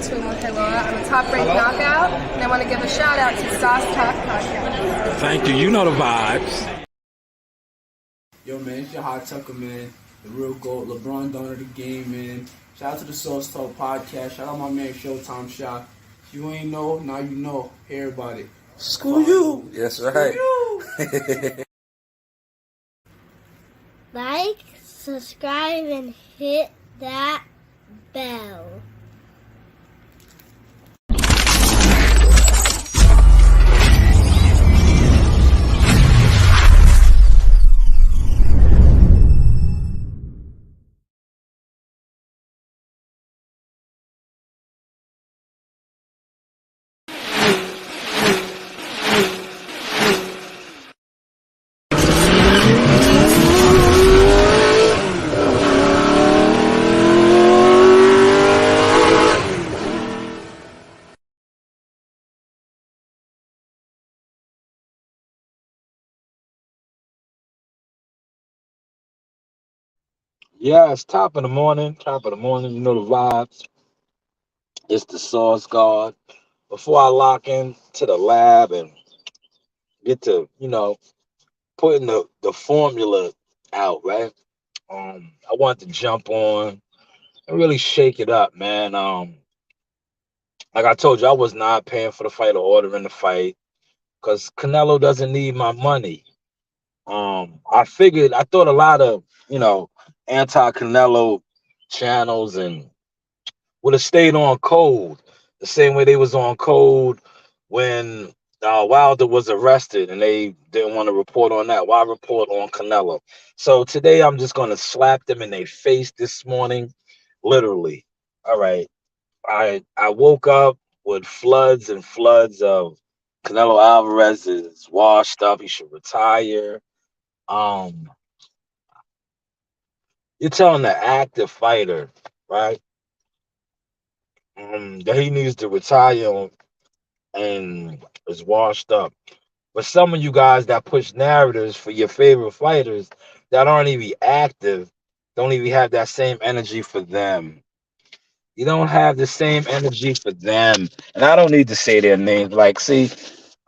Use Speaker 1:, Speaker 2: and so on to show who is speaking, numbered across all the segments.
Speaker 1: to Laura. I'm a top-ranked knockout, and I want to give a shout-out to Sauce Talk Podcast.
Speaker 2: Thank you. You know the vibes.
Speaker 3: Yo, man, it's your Hot Tucker, man. The real GOAT, LeBron Donner of the game, man. Shout out to the Sauce Talk Podcast. Shout out my man Showtime Shot. If you ain't know, now you know. Hear about it.
Speaker 2: Screw you. Yes, right.
Speaker 4: Like, subscribe, and hit that bell.
Speaker 2: Yeah, it's top of the morning. Top of the morning. You know the vibes. It's the Sauce God. Before I lock in to the lab and get to, putting the formula out, right? I wanted to jump on and really shake it up, man. Like I told you, I was not paying for the fight or ordering the fight because Canelo doesn't need my money. I thought a lot of, anti-Canelo channels and would have stayed on code the same way they was on code when Wilder was arrested and they didn't want to report on that. Why report on Canelo? So today I'm just going to slap them in their face this morning, literally. All right. I woke up with floods and floods of Canelo Alvarez is washed up. He should retire. You're telling the active fighter, right, that he needs to retire and is washed up. But some of you guys that push narratives for your favorite fighters that aren't even active don't even have that same energy for them. You don't have the same energy for them. And I don't need to say their names. Like, see,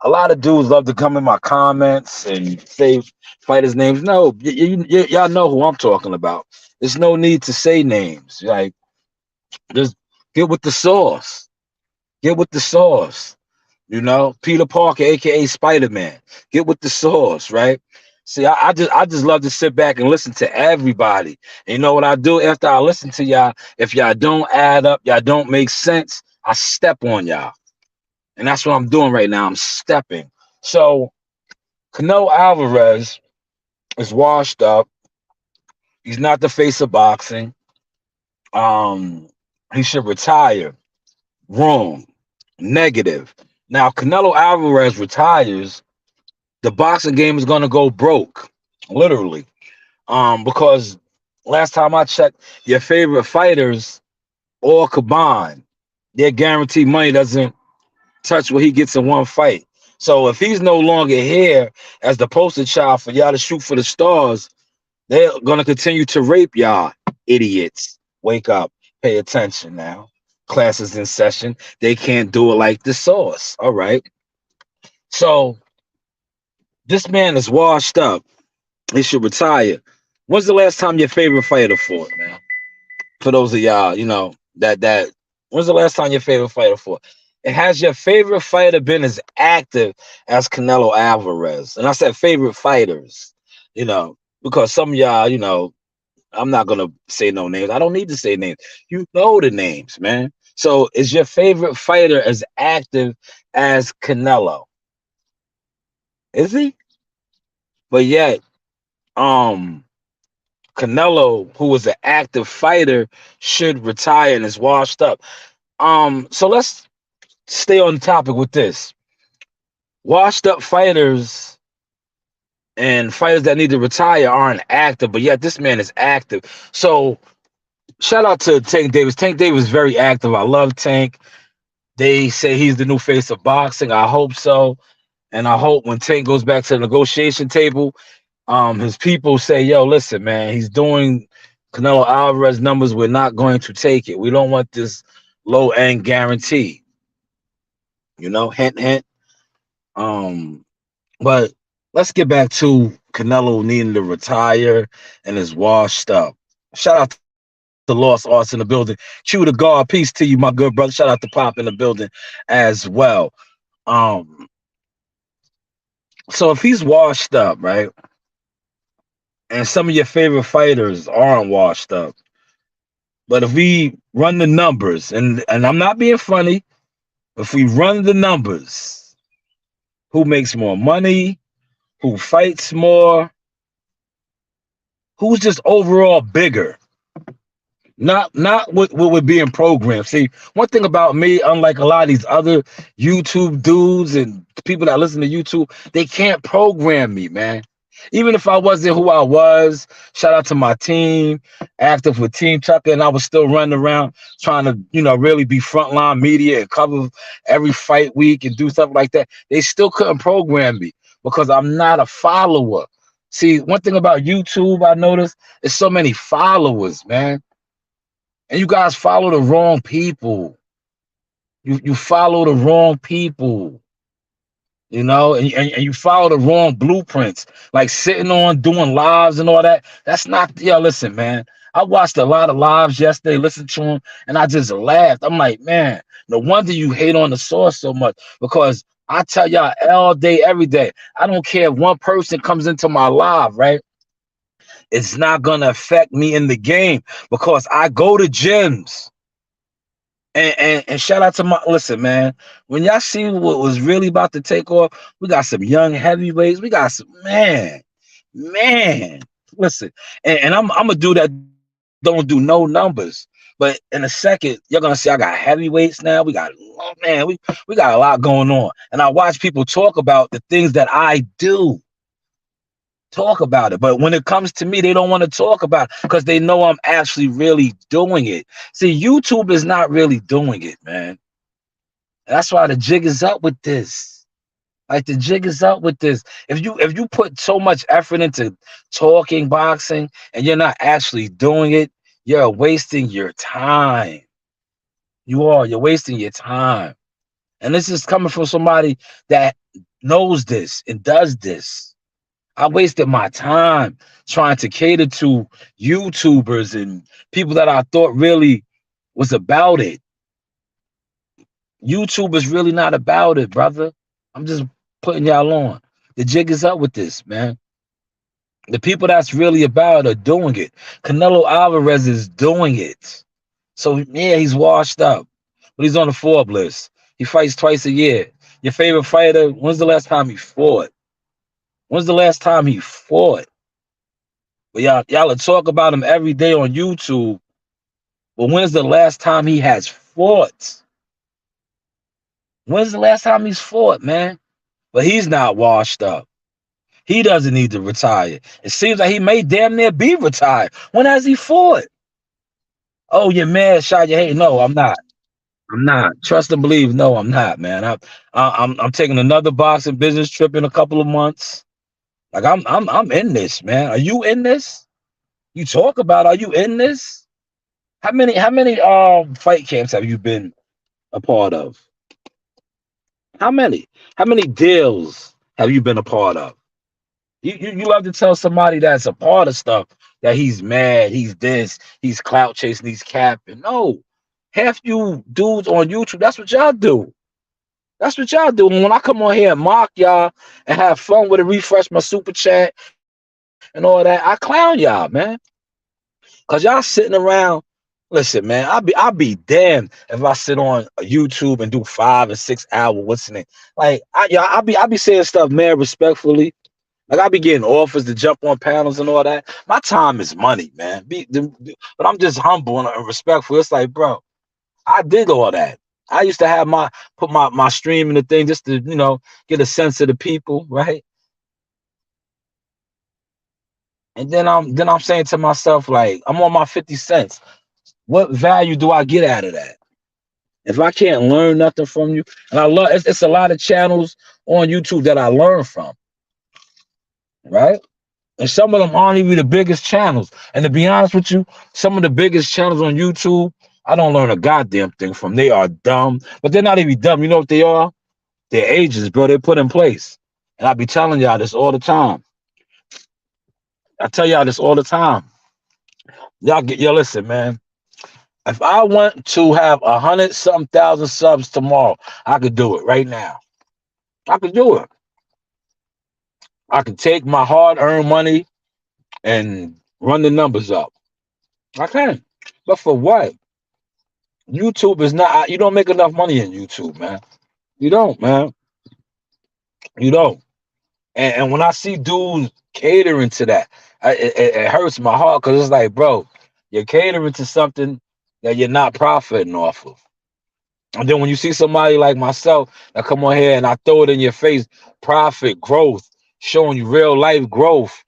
Speaker 2: a lot of dudes love to come in my comments and say fighters' names. No, y'all know who I'm talking about. There's no need to say names. Like, just get with the sauce. Get with the sauce. Peter Parker, aka Spider-Man. Get with the sauce, right? See, I just love to sit back and listen to everybody. And you know what I do after I listen to y'all? If y'all don't add up, y'all don't make sense, I step on y'all. And that's what I'm doing right now. I'm stepping. So Canelo Alvarez is washed up. He's not the face of boxing. He should retire. Wrong. Negative. Now, Canelo Alvarez retires, the boxing game is going to go broke, literally. Because last time I checked, your favorite fighters all combined, their guaranteed money doesn't touch what he gets in one fight. So if he's no longer here as the poster child for y'all to shoot for the stars, they're going to continue to rape y'all, idiots. Wake up. Pay attention now. Class is in session. They can't do it like the Sauce. All right. So this man is washed up. He should retire. When's the last time your favorite fighter fought, man? For those of y'all, that when's the last time your favorite fighter fought? And has your favorite fighter been as active as Canelo Alvarez? And I said favorite fighters, because some of y'all, I'm not going to say no names. I don't need to say names. You know the names, man. So is your favorite fighter as active as Canelo? Is he? But yet, Canelo, who was an active fighter, should retire and is washed up. So let's stay on topic with this. Washed up fighters and fighters that need to retire aren't active, but yet this man is active. So shout out to Tank Davis. Tank Davis is very active. I love Tank. They say he's the new face of boxing. I hope so. And I hope when Tank goes back to the negotiation table, his people say, yo, listen, man, he's doing Canelo Alvarez numbers. We're not going to take it. We don't want this low end guarantee. Hint, hint. But let's get back to Canelo needing to retire and is washed up. Shout out to Lost Arts in the building. Q the God, peace to you, my good brother. Shout out to Pop in the building as well. So if he's washed up, right, and some of your favorite fighters aren't washed up, but if we run the numbers, and I'm not being funny, if we run the numbers, who makes more money, who fights more, who's just overall bigger? Not what we're being programmed. See, one thing about me, unlike a lot of these other YouTube dudes and people that listen to YouTube, they can't program me, man. Even if I wasn't who I was, shout out to my team, active with Team Tucker, and I was still running around trying to, really be frontline media and cover every fight week and do stuff like that. They still couldn't program me because I'm not a follower. See, one thing about YouTube I noticed is so many followers, man. And you guys follow the wrong people. You follow the wrong people. And you follow the wrong blueprints, like sitting on doing lives and all that. That's not, listen, man. I watched a lot of lives yesterday, listened to them, and I just laughed. I'm like, man, no wonder you hate on the source so much, because I tell y'all all day, every day, I don't care if one person comes into my live, right? It's not going to affect me in the game because I go to gyms. And shout out to listen, man, when y'all see what was really about to take off, we got some young heavyweights. We got some, man, listen. And I'm a dude that don't do no numbers. But in a second, you're going to see I got heavyweights now. We got a lot going on. And I watch people talk about the things that I do. Talk about it, but when it comes to me, they don't want to talk about it because they know I'm actually really doing it. See, YouTube is not really doing it, man. That's why the jig is up with this. Like, the jig is up with this. If you put so much effort into talking boxing and you're not actually doing it, you're wasting your time. You're wasting your time. And this is coming from somebody that knows this and does this. I wasted my time trying to cater to YouTubers and people that I thought really was about it. YouTube is really not about it, brother. I'm just putting y'all on. The jig is up with this, man. The people that's really about it are doing it. Canelo Alvarez is doing it. So, yeah, he's washed up, but he's on the Forbes list. He fights twice a year. Your favorite fighter, when's the last time he fought? When's the last time he fought? But y'all talk about him every day on YouTube. But when's the last time he has fought? When's the last time he's fought, man? But he's not washed up. He doesn't need to retire. It seems like he may damn near be retired. When has he fought? Oh, you're mad, shot your hate. No, I'm not. I'm not. Trust and believe. No, I'm not, man. I'm taking another boxing business trip in a couple of months. Like, I'm in this, man. Are you in this? You talk about, are you in this? How many fight camps have you been a part of? How many deals have you been a part of? You love to tell somebody that's a part of stuff that he's mad, he's this, he's clout chasing, he's capping. No, half you dudes on YouTube, that's what y'all do. That's what y'all do. And when I come on here and mock y'all and have fun with it, refresh my super chat and all that, I clown y'all, man. Cause y'all sitting around. Listen, man, I'll be damned if I sit on YouTube and do 5 and 6 hour listening. Like, I'll be saying stuff, man, respectfully. Like, I be getting offers to jump on panels and all that. My time is money, man. But I'm just humble and respectful. It's like, bro, I did all that. I used to have put my stream in the thing just to, get a sense of the people, right? And then I'm saying to myself, like, I'm on my 50 cents. What value do I get out of that? If I can't learn nothing from you, and I love it's a lot of channels on YouTube that I learn from, right? And some of them aren't even the biggest channels. And to be honest with you, some of the biggest channels on YouTube I don't learn a goddamn thing from. They are dumb, but they're not even dumb. You know what they are? They're agents, bro. They put in place. And I be telling y'all this all the time. I tell y'all this all the time. Yo, listen, man. If I want to have 100-something thousand subs tomorrow, I could do it right now. I could do it. I could take my hard-earned money and run the numbers up. I can. But for what? YouTube is not, you don't make enough money in YouTube, man. You don't, man. You don't. And when I see dudes catering to that, it hurts my heart because it's like, bro, you're catering to something that you're not profiting off of. And then when you see somebody like myself that come on here and I throw it in your face, profit, growth, showing you real life growth,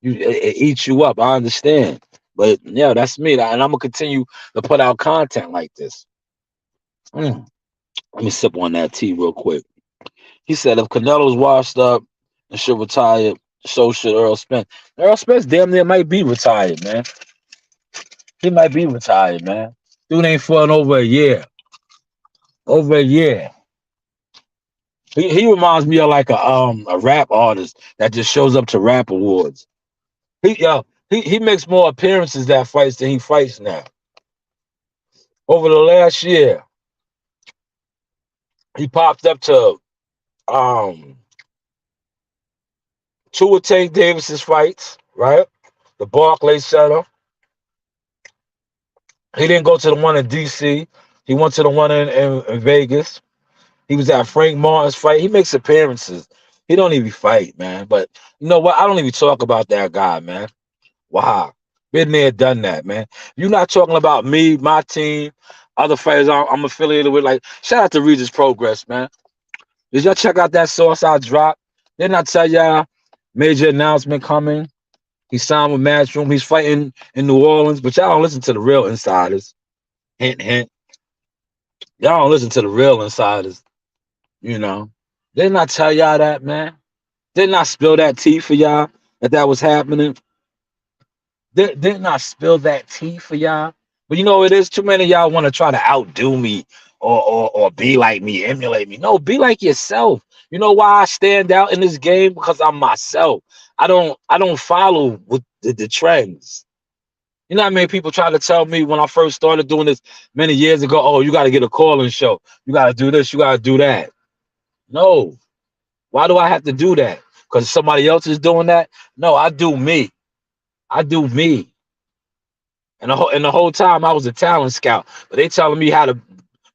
Speaker 2: it eats you up. I understand. But yeah, that's me. And I'm going to continue to put out content like this. Let me sip on that tea real quick. He said if Canelo's washed up and should retire, so should Earl Spence. Earl Spence damn near might be retired, man. He might be retired, man. Dude ain't fought over a year. Over a year. He reminds me of like a rap artist that just shows up to rap awards. He makes more appearances that fights than he fights now. Over the last year, he popped up to two of Tank Davis's fights, right? The Barclays Center. He didn't go to the one in DC. He went to the one in Vegas. He was at Frank Martin's fight. He makes appearances. He don't even fight, man. But you know what? I don't even talk about that guy, man. Wow. Been there, done that, man. You're not talking about me, my team, other fighters I'm affiliated with. Like, shout out to Regis Progress, man. Did y'all check out that source I dropped? Didn't I tell y'all major announcement coming? He signed with Matchroom. He's fighting in New Orleans, but y'all don't listen to the real insiders. Hint, hint. Y'all don't listen to the real insiders. You know, didn't I tell y'all that, man? Didn't I spill that tea for y'all that was happening? Didn't I spill that tea for y'all? But you know, it is too many of y'all want to try to outdo me or be like me, emulate me. No, be like yourself. You know why I stand out in this game? Because I'm myself. I don't follow with the trends. You know how many people try to tell me when I first started doing this many years ago, oh, you got to get a call-in show. You got to do this. You got to do that. No. Why do I have to do that? Because somebody else is doing that? No, I do me. I do me. And the whole time I was a talent scout, but they telling me how to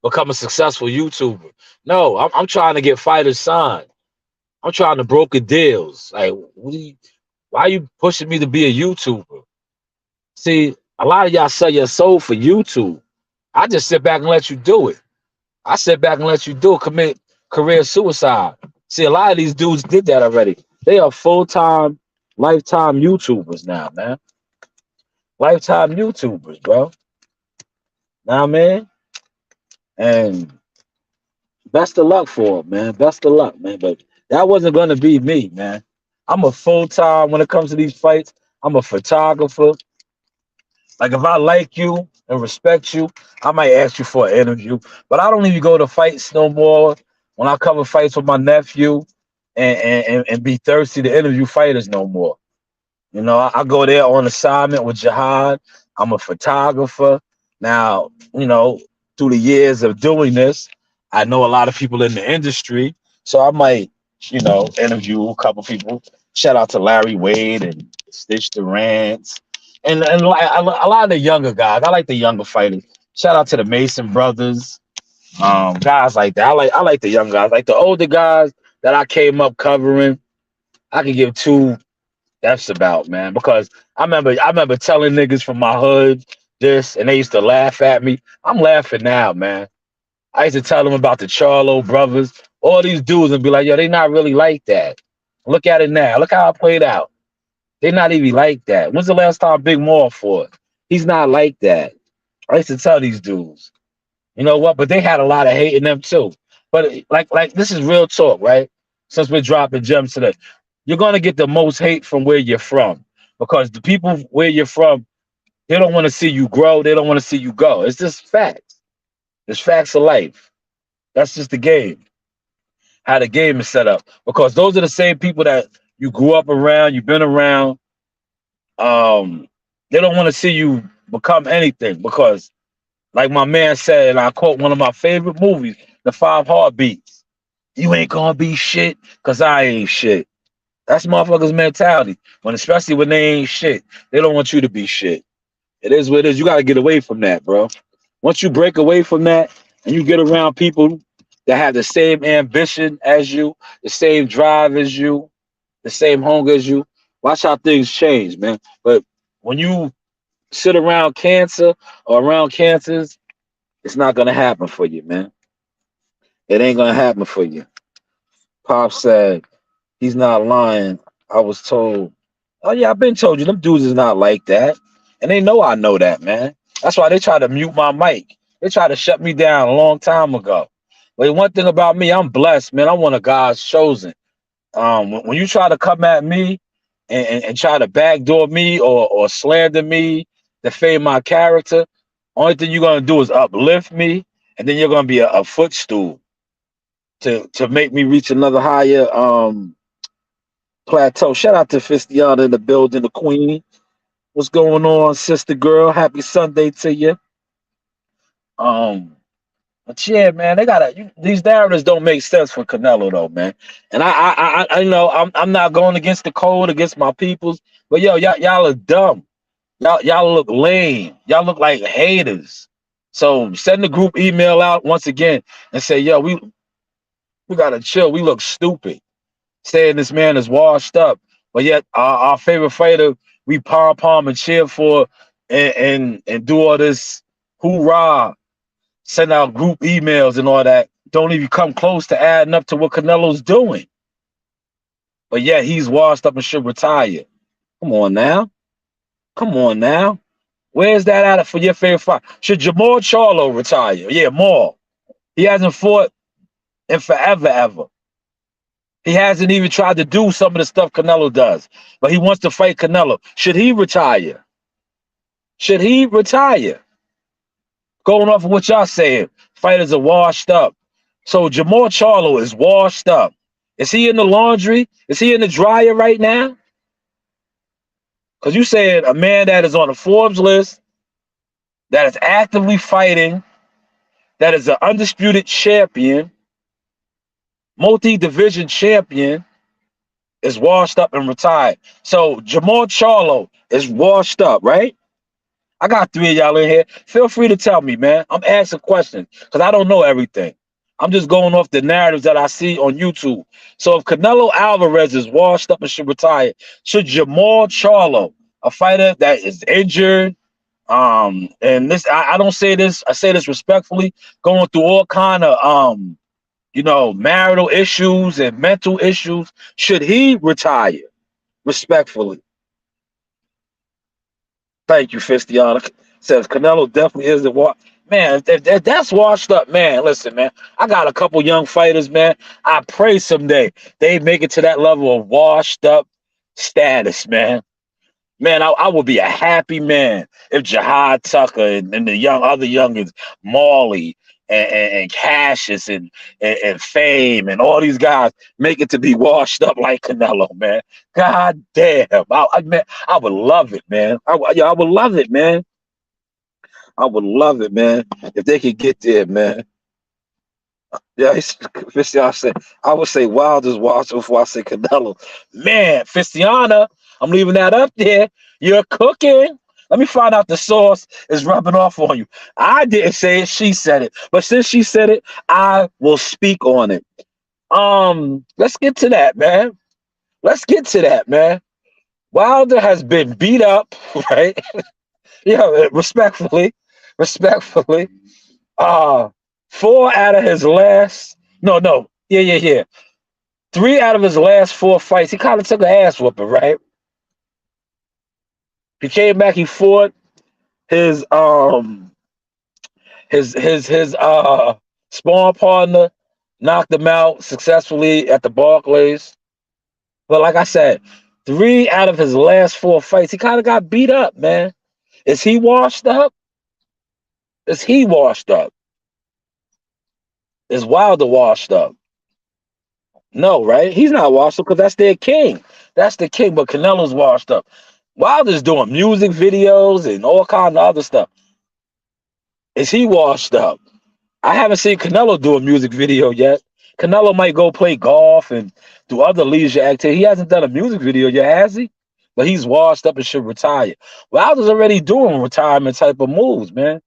Speaker 2: become a successful YouTuber. No, I'm trying to get fighters signed. I'm trying to broker deals. Like, why are you pushing me to be a YouTuber? See, a lot of y'all sell your soul for YouTube. I just sit back and let you do it. I sit back and let you do it, commit career suicide. See, a lot of these dudes did that already. They are full-time, lifetime YouTubers now, man. Lifetime YouTubers, bro. Know what I mean? And best of luck for them, man. Best of luck, man. But that wasn't going to be me, man. I'm a full-time, when it comes to these fights, I'm a photographer. Like, if I like you and respect you, I might ask you for an interview. But I don't even go to fights no more when I cover fights with my nephew and be thirsty to interview fighters no more. You know, I go there on assignment with Jihad. I'm a photographer. Now, you know, through the years of doing this, I know a lot of people in the industry. So I might, you know, interview a couple people. Shout out to Larry Wade and Stitch Durant. And a lot of the younger guys. I like the younger fighters. Shout out to the Mason brothers. Guys like that. I like the young guys. Like the older guys that I came up covering, I can give two F's about, man. Because I remember telling niggas from my hood this, and they used to laugh at me. I'm laughing now, man. I used to tell them about the Charlo brothers, all these dudes, and be like, yo, they not really like that. Look at it now. Look how it played out. They're not even like that. When's the last time Big Maul fought? He's not like that. I used to tell these dudes. You know what? But they had a lot of hate in them too. But like this is real talk, right? Since we're dropping gems today, you're gonna get the most hate from where you're from, because the people where you're from They don't want to see you grow. They don't want to see you go. It's just facts. It's facts of life. That's just the game. How the game is set up. Because those are the same people that you grew up around, you've been around. They don't want to see you become anything because, like my man said, and I quote one of my favorite movies, The Five Heartbeats. You ain't gonna be shit because I ain't shit. That's motherfuckers' mentality. Especially when they ain't shit. They don't want you to be shit. It is what it is. You gotta get away from that, bro. Once you break away from that and you get around people that have the same ambition as you, the same drive as you, the same hunger as you, watch how things change, man. But when you sit around cancer or around cancers, it's not gonna happen for you, man. It ain't gonna happen for you. Pop said he's not lying. I was told, oh yeah, I've been told you them dudes is not like that. And they know that, man. That's why they try to mute my mic. They tried to shut me down a long time ago. But one thing about me, I'm blessed, man. I'm one of God's chosen. When you try to come at me and try to backdoor me or slander me, defame my character, only thing you're gonna do is uplift me, and then you're gonna be a footstool to make me reach another higher plateau. Shout out to Fistiana in the building, the queen. What's going on, sister girl? Happy Sunday to you. But yeah, man, these narratives don't make sense for Canelo though, man. And I know I'm not going against the code, against my peoples, but yo, y'all are dumb. Y'all look lame. Y'all look like haters. So send the group email out once again and say, yo, we gotta chill. We look stupid. Saying this man is washed up, but yet our favorite fighter, we pom and cheer for and do all this hoorah, send out group emails and all that. Don't even come close to adding up to what Canelo's doing. But yeah, he's washed up and should retire. Come on now. Come on now. Where's that at for your favorite fight? Should Jamal Charlo retire? Yeah, more. He hasn't fought in forever, ever. He hasn't even tried to do some of the stuff Canelo does, but he wants to fight Canelo. Should he retire? Should he retire? Going off of what y'all saying, fighters are washed up. So Jamal Charlo is washed up. Is he in the laundry? Is he in the dryer right now? Because you said a man that is on a Forbes list, that is actively fighting, that is an undisputed champion, multi-division champion, is washed up and retired. So Jamal Charlo is washed up, right? I got 3 of y'all in here. Feel free to tell me, man. I'm asking questions because I don't know everything. I'm just going off the narratives that I see on YouTube. So if Canelo Alvarez is washed up and should retire, should Jamal Charlo, a fighter that is injured, and this, I don't say this, I say this respectfully, going through all kind of marital issues and mental issues, should he retire? Respectfully. Thank you, Fistiana. Says Canelo definitely isn't what. Man, if that's washed up, man. Listen, man. I got a couple young fighters, man. I pray someday they make it to that level of washed up status, man. Man, I would be a happy man if Jihad Tucker and the other youngins, Marley and Cassius and Fame and all these guys make it to be washed up like Canelo, man. God damn. I would love it, man. I would love it, man. I would love it, man, if they could get there, man. Yeah, I would say Wilder's washed before I say Canelo. Man, Fistiana, I'm leaving that up there. You're cooking. Let me find out the sauce is rubbing off on you. I didn't say it, she said it. But since she said it, I will speak on it. Let's get to that, man. Let's get to that, man. Wilder has been beat up, right? Yeah, respectfully. 4 out of his last, no. Yeah. 3 out of his last 4 fights, he kind of took an ass whooping, right? He came back, he fought his sparring partner, knocked him out successfully at the Barclays. But like I said, 3 out of his last 4 fights, he kind of got beat up, man. Is he washed up? Is he washed up? Is Wilder washed up? No, right? He's not washed up because that's their king. That's the king, but Canelo's washed up. Wilder's doing music videos and all kinds of other stuff. Is he washed up? I haven't seen Canelo do a music video yet. Canelo might go play golf and do other leisure activity. He hasn't done a music video yet, has he? But he's washed up and should retire. Wilder's already doing retirement type of moves, man.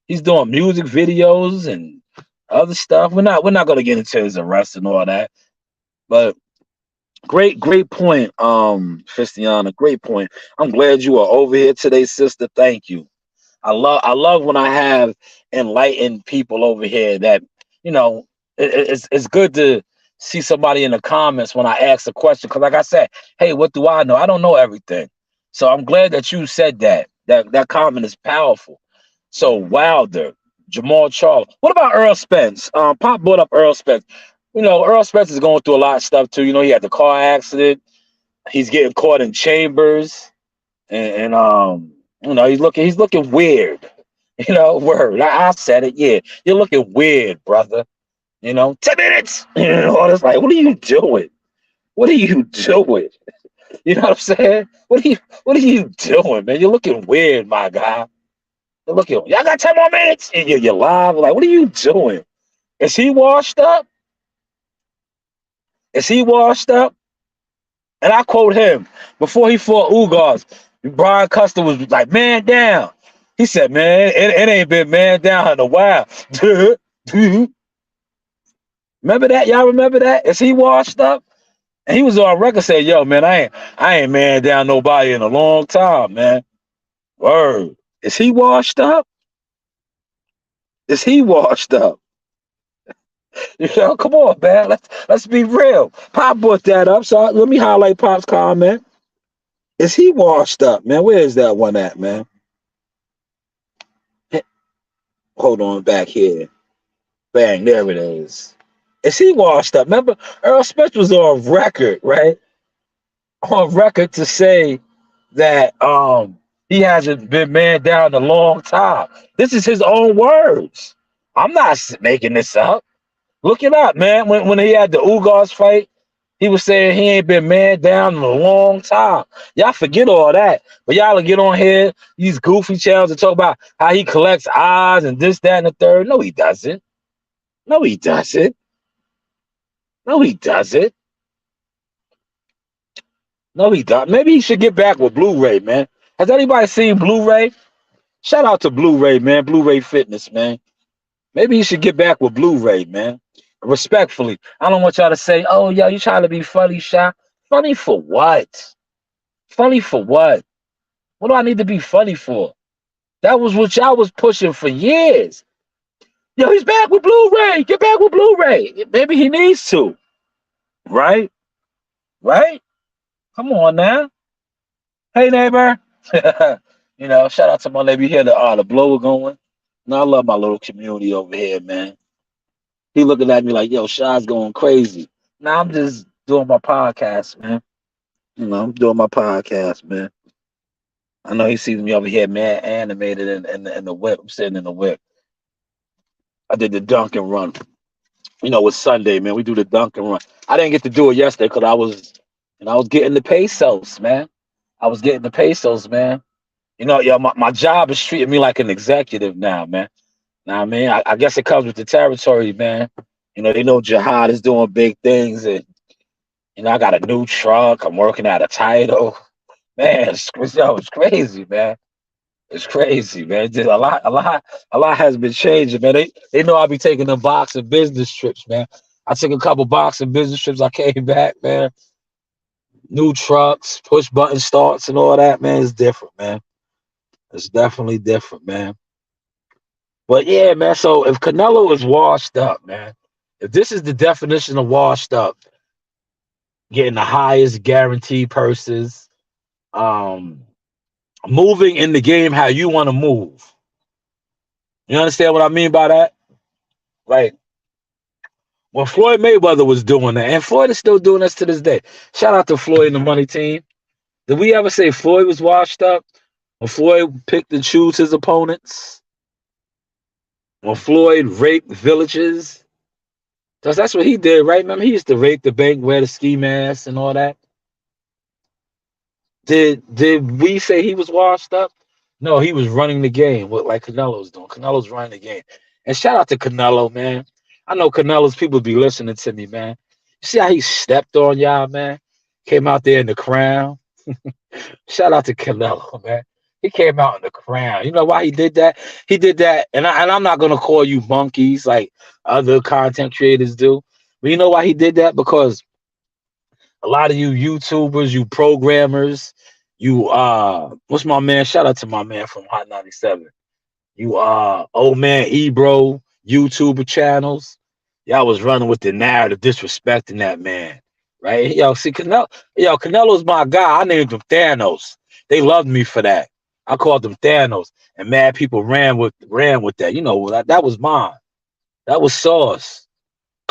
Speaker 2: He's doing music videos and other stuff. We're not gonna get into his arrest and all that. But great point, Christiana. Great point. I'm glad you are over here today, sister. Thank you. I love when I have enlightened people over here that, it's good to see somebody in the comments when I ask a question. Because like I said, hey, what do I know? I don't know everything. So I'm glad that you said that. That comment is powerful. So Wilder, Jamal Charlo. What about Earl Spence? Pop brought up Earl Spence. Earl Spence is going through a lot of stuff too. He had the car accident. He's getting caught in chambers. And he's looking weird. Word. I said it. Yeah, you're looking weird, brother. 10 minutes. It's like, what are you doing? What are you doing? You know what I'm saying? What are you doing, man? You're looking weird, my guy. You're looking. Y'all got 10 more minutes, and you're live. Like, what are you doing? Is he washed up? Is he washed up? And I quote him before he fought Ugas. Brian Custer was like, man down. He said, man, it ain't been man down in a while. Remember that? Y'all remember that? Is he washed up? And he was on record saying, yo, man, I ain't man down nobody in a long time, man. Word. Is he washed up? Is he washed up? Come on, man. Let's be real. Pop brought that up, so let me highlight Pop's comment. Is he washed up, man? Where is that one at, man? Hold on, back here. Bang, there it is. Is he washed up? Remember, Earl Spence was on record, right? On record to say that he hasn't been man down in a long time. This is his own words. I'm not making this up. Look it up, man. When he had the Ugas fight, he was saying he ain't been man down in a long time. Y'all forget all that. But y'all will get on here, these goofy channels, and talk about how he collects eyes and this, that, and the third. No, he doesn't. No, he doesn't. No, he doesn't. No, he doesn't. Maybe he should get back with Blu-ray, man. Has anybody seen Blu-ray? Shout out to Blu-ray, man. Blu-ray Fitness, man. Maybe he should get back with Blu-ray, man. Respectfully. I don't want y'all to say, oh, yo, you trying to be funny, Sha. Funny for what? Funny for what? What do I need to be funny for? That was what y'all was pushing for years. Yo, he's back with Blu-ray. Get back with Blu-ray. Maybe he needs to. Right? Right? Come on now. Hey, neighbor. Shout out to my neighbor. You hear the blower going? I love my little community over here, man. He looking at me like, yo, Shaw's going crazy. Now I'm just doing my podcast, man. I'm doing my podcast, man. I know he sees me over here, man, animated in the whip. I'm sitting in the whip. I did the dunk and run. It's Sunday, man. We do the dunk and run. I didn't get to do it yesterday because I was getting the pesos, man. I was getting the pesos, man. My job is treating me like an executive now, man. Now, I mean, I guess it comes with the territory, man. They know Jihad is doing big things, and I got a new truck. I'm working at a title, man. It's crazy, man. It's crazy, man. A lot has been changing, man. They know I be taking them boxing business trips, man. I took a couple boxing business trips. I came back, man. New trucks, push button starts, and all that, man. It's different, man. It's definitely different, man. But yeah, man, so if Canelo is washed up, man, if this is the definition of washed up, getting the highest guaranteed purses, moving in the game how you want to move. You understand what I mean by that? Like, when Floyd Mayweather was doing that, and Floyd is still doing this to this day. Shout out to Floyd and the money team. Did we ever say Floyd was washed up? When Floyd picked and choose his opponents, when Floyd raped villages, because that's what he did, right? Remember, he used to rape the bank, wear the ski mask, and all that. Did we say he was washed up? No, he was running the game, what like Canelo's doing. Canelo's running the game. And shout out to Canelo, man. I know Canelo's people be listening to me, man. You see how he stepped on y'all, man? Came out there in the crown. Shout out to Canelo, man. He came out in the crown. You know why he did that? He did that, and I'm not gonna call you monkeys like other content creators do. But you know why he did that? Because a lot of you YouTubers, you programmers, you what's my man? Shout out to my man from Hot 97. You old man Ebro YouTuber channels. Y'all was running with the narrative, disrespecting that man. Right? Yo, see Canelo's my guy. I named him Thanos. They loved me for that. I called them Thanos. And mad people ran with that. You know, that was mine. That was sauce.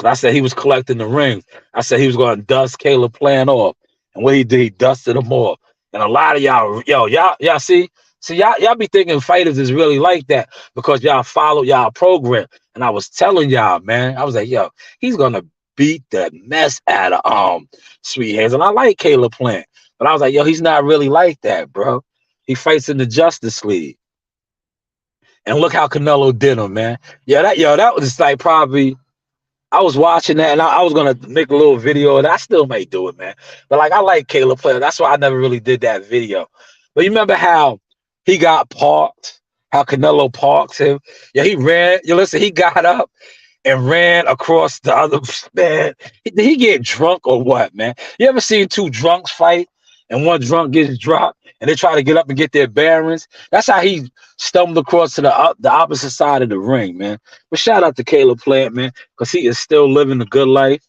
Speaker 2: I said he was collecting the rings. I said he was going to dust Caleb Plant off. And what he did, he dusted them off. And a lot of y'all, y'all see y'all be thinking fighters is really like that because y'all follow y'all program. And I was telling y'all, man, I was like, yo, he's gonna beat the mess out of Sweet Hands. And I like Caleb Plant, but I was like, yo, he's not really like that, bro. He fights in the Justice League. And look how Canelo did him, man. That was like probably. I was watching that and I was gonna make a little video and I still may do it, man. But like I like Caleb Plant. That's why I never really did that video. But you remember how he got parked, how Canelo parked him? Yeah, he ran. You listen, he got up and ran across the other man. Did he get drunk or what, man? You ever seen two drunks fight and one drunk gets dropped and they try to get up and get their bearings? That's how he stumbled across to the opposite side of the ring, man. But shout out to Caleb Plant, man, because he is still living a good life.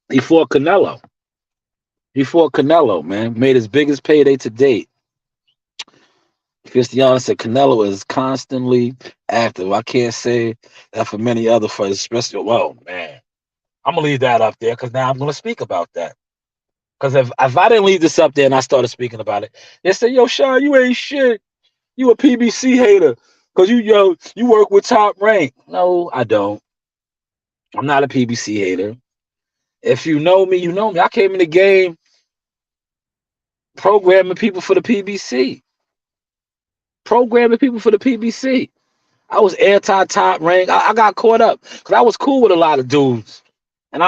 Speaker 2: He fought Canelo. Man. Made his biggest payday to date. Cristiano said Canelo is constantly active. I can't say that for many other fighters, especially. Well, man, I'm gonna leave that up there because now I'm gonna speak about that. Because if I didn't leave this up there and I started speaking about it, they say, "Yo, Sean, you ain't shit. You a PBC hater because you work with Top Rank." No, I don't. I'm not a PBC hater. If you know me, you know me. I came in the game programming people for the PBC. I was anti-Top Rank. I got caught up because I was cool with a lot of dudes. And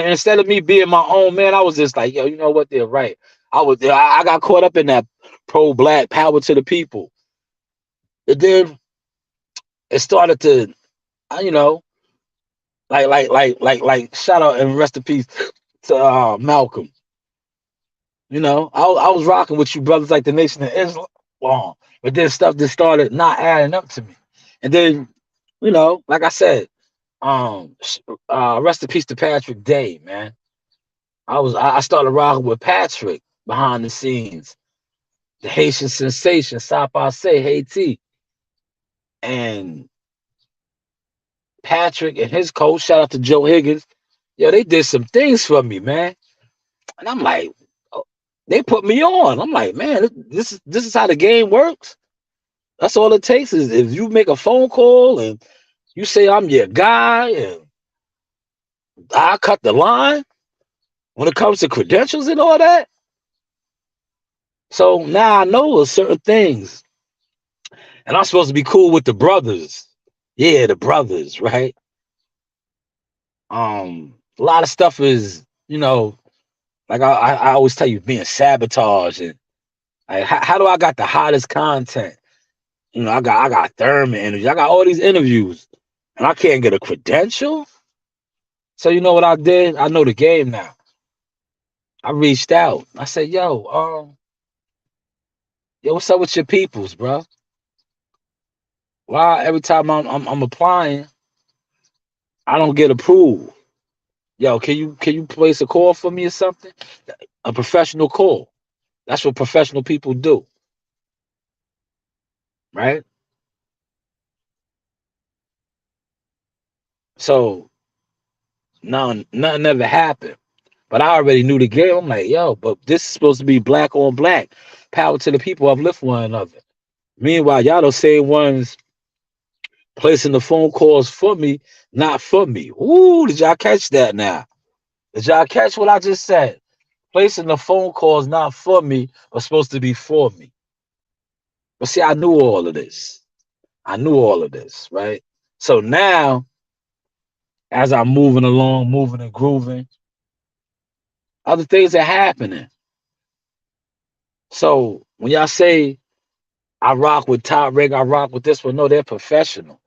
Speaker 2: instead of me being my own man, I was just like, yo, you know what? They're right. I got caught up in that pro-black power to the people. It started to, you know, like shout out and rest in peace to Malcolm. You know, I was rocking with you brothers like the Nation of Islam, but then stuff just started not adding up to me. And then, you know, like I said, rest in peace to Patrick Day, man. I started rocking with Patrick behind the scenes, the Haitian sensation, Sapase, Haiti, and Patrick and his coach. Shout out to Joe Higgins. Yo, they did some things for me, man. And I'm like, oh, they put me on. I'm like, man, this is how the game works. That's all it takes is if you make a phone call and you say I'm your guy and I cut the line when it comes to credentials and all that. So now I know certain things. And I'm supposed to be cool with the brothers. Yeah, the brothers, right? A lot of stuff is, you know, like I always tell you, being sabotaged and like how do I got the hottest content? You know, I got Thurman interviews. I got all these interviews, and I can't get a credential. So you know what I did? I know the game now. I reached out. I said, yo, what's up with your peoples, bro? Why every time I'm applying, I don't get approved? Yo, can you place a call for me or something? A professional call. That's what professional people do. Right? So nothing ever happened. But I already knew the game. I'm like, yo, but this is supposed to be black on black. Power to the people, uplift one another. Meanwhile, y'all those same ones placing the phone calls for me, not for me. Ooh, did y'all catch that now? Did y'all catch what I just said? Placing the phone calls not for me, but supposed to be for me. But see, I knew all of this. I knew all of this, right? So now, as I'm moving along, moving and grooving, other things are happening. So when y'all say I rock with Top Rig, I rock with this one, no, they're professional.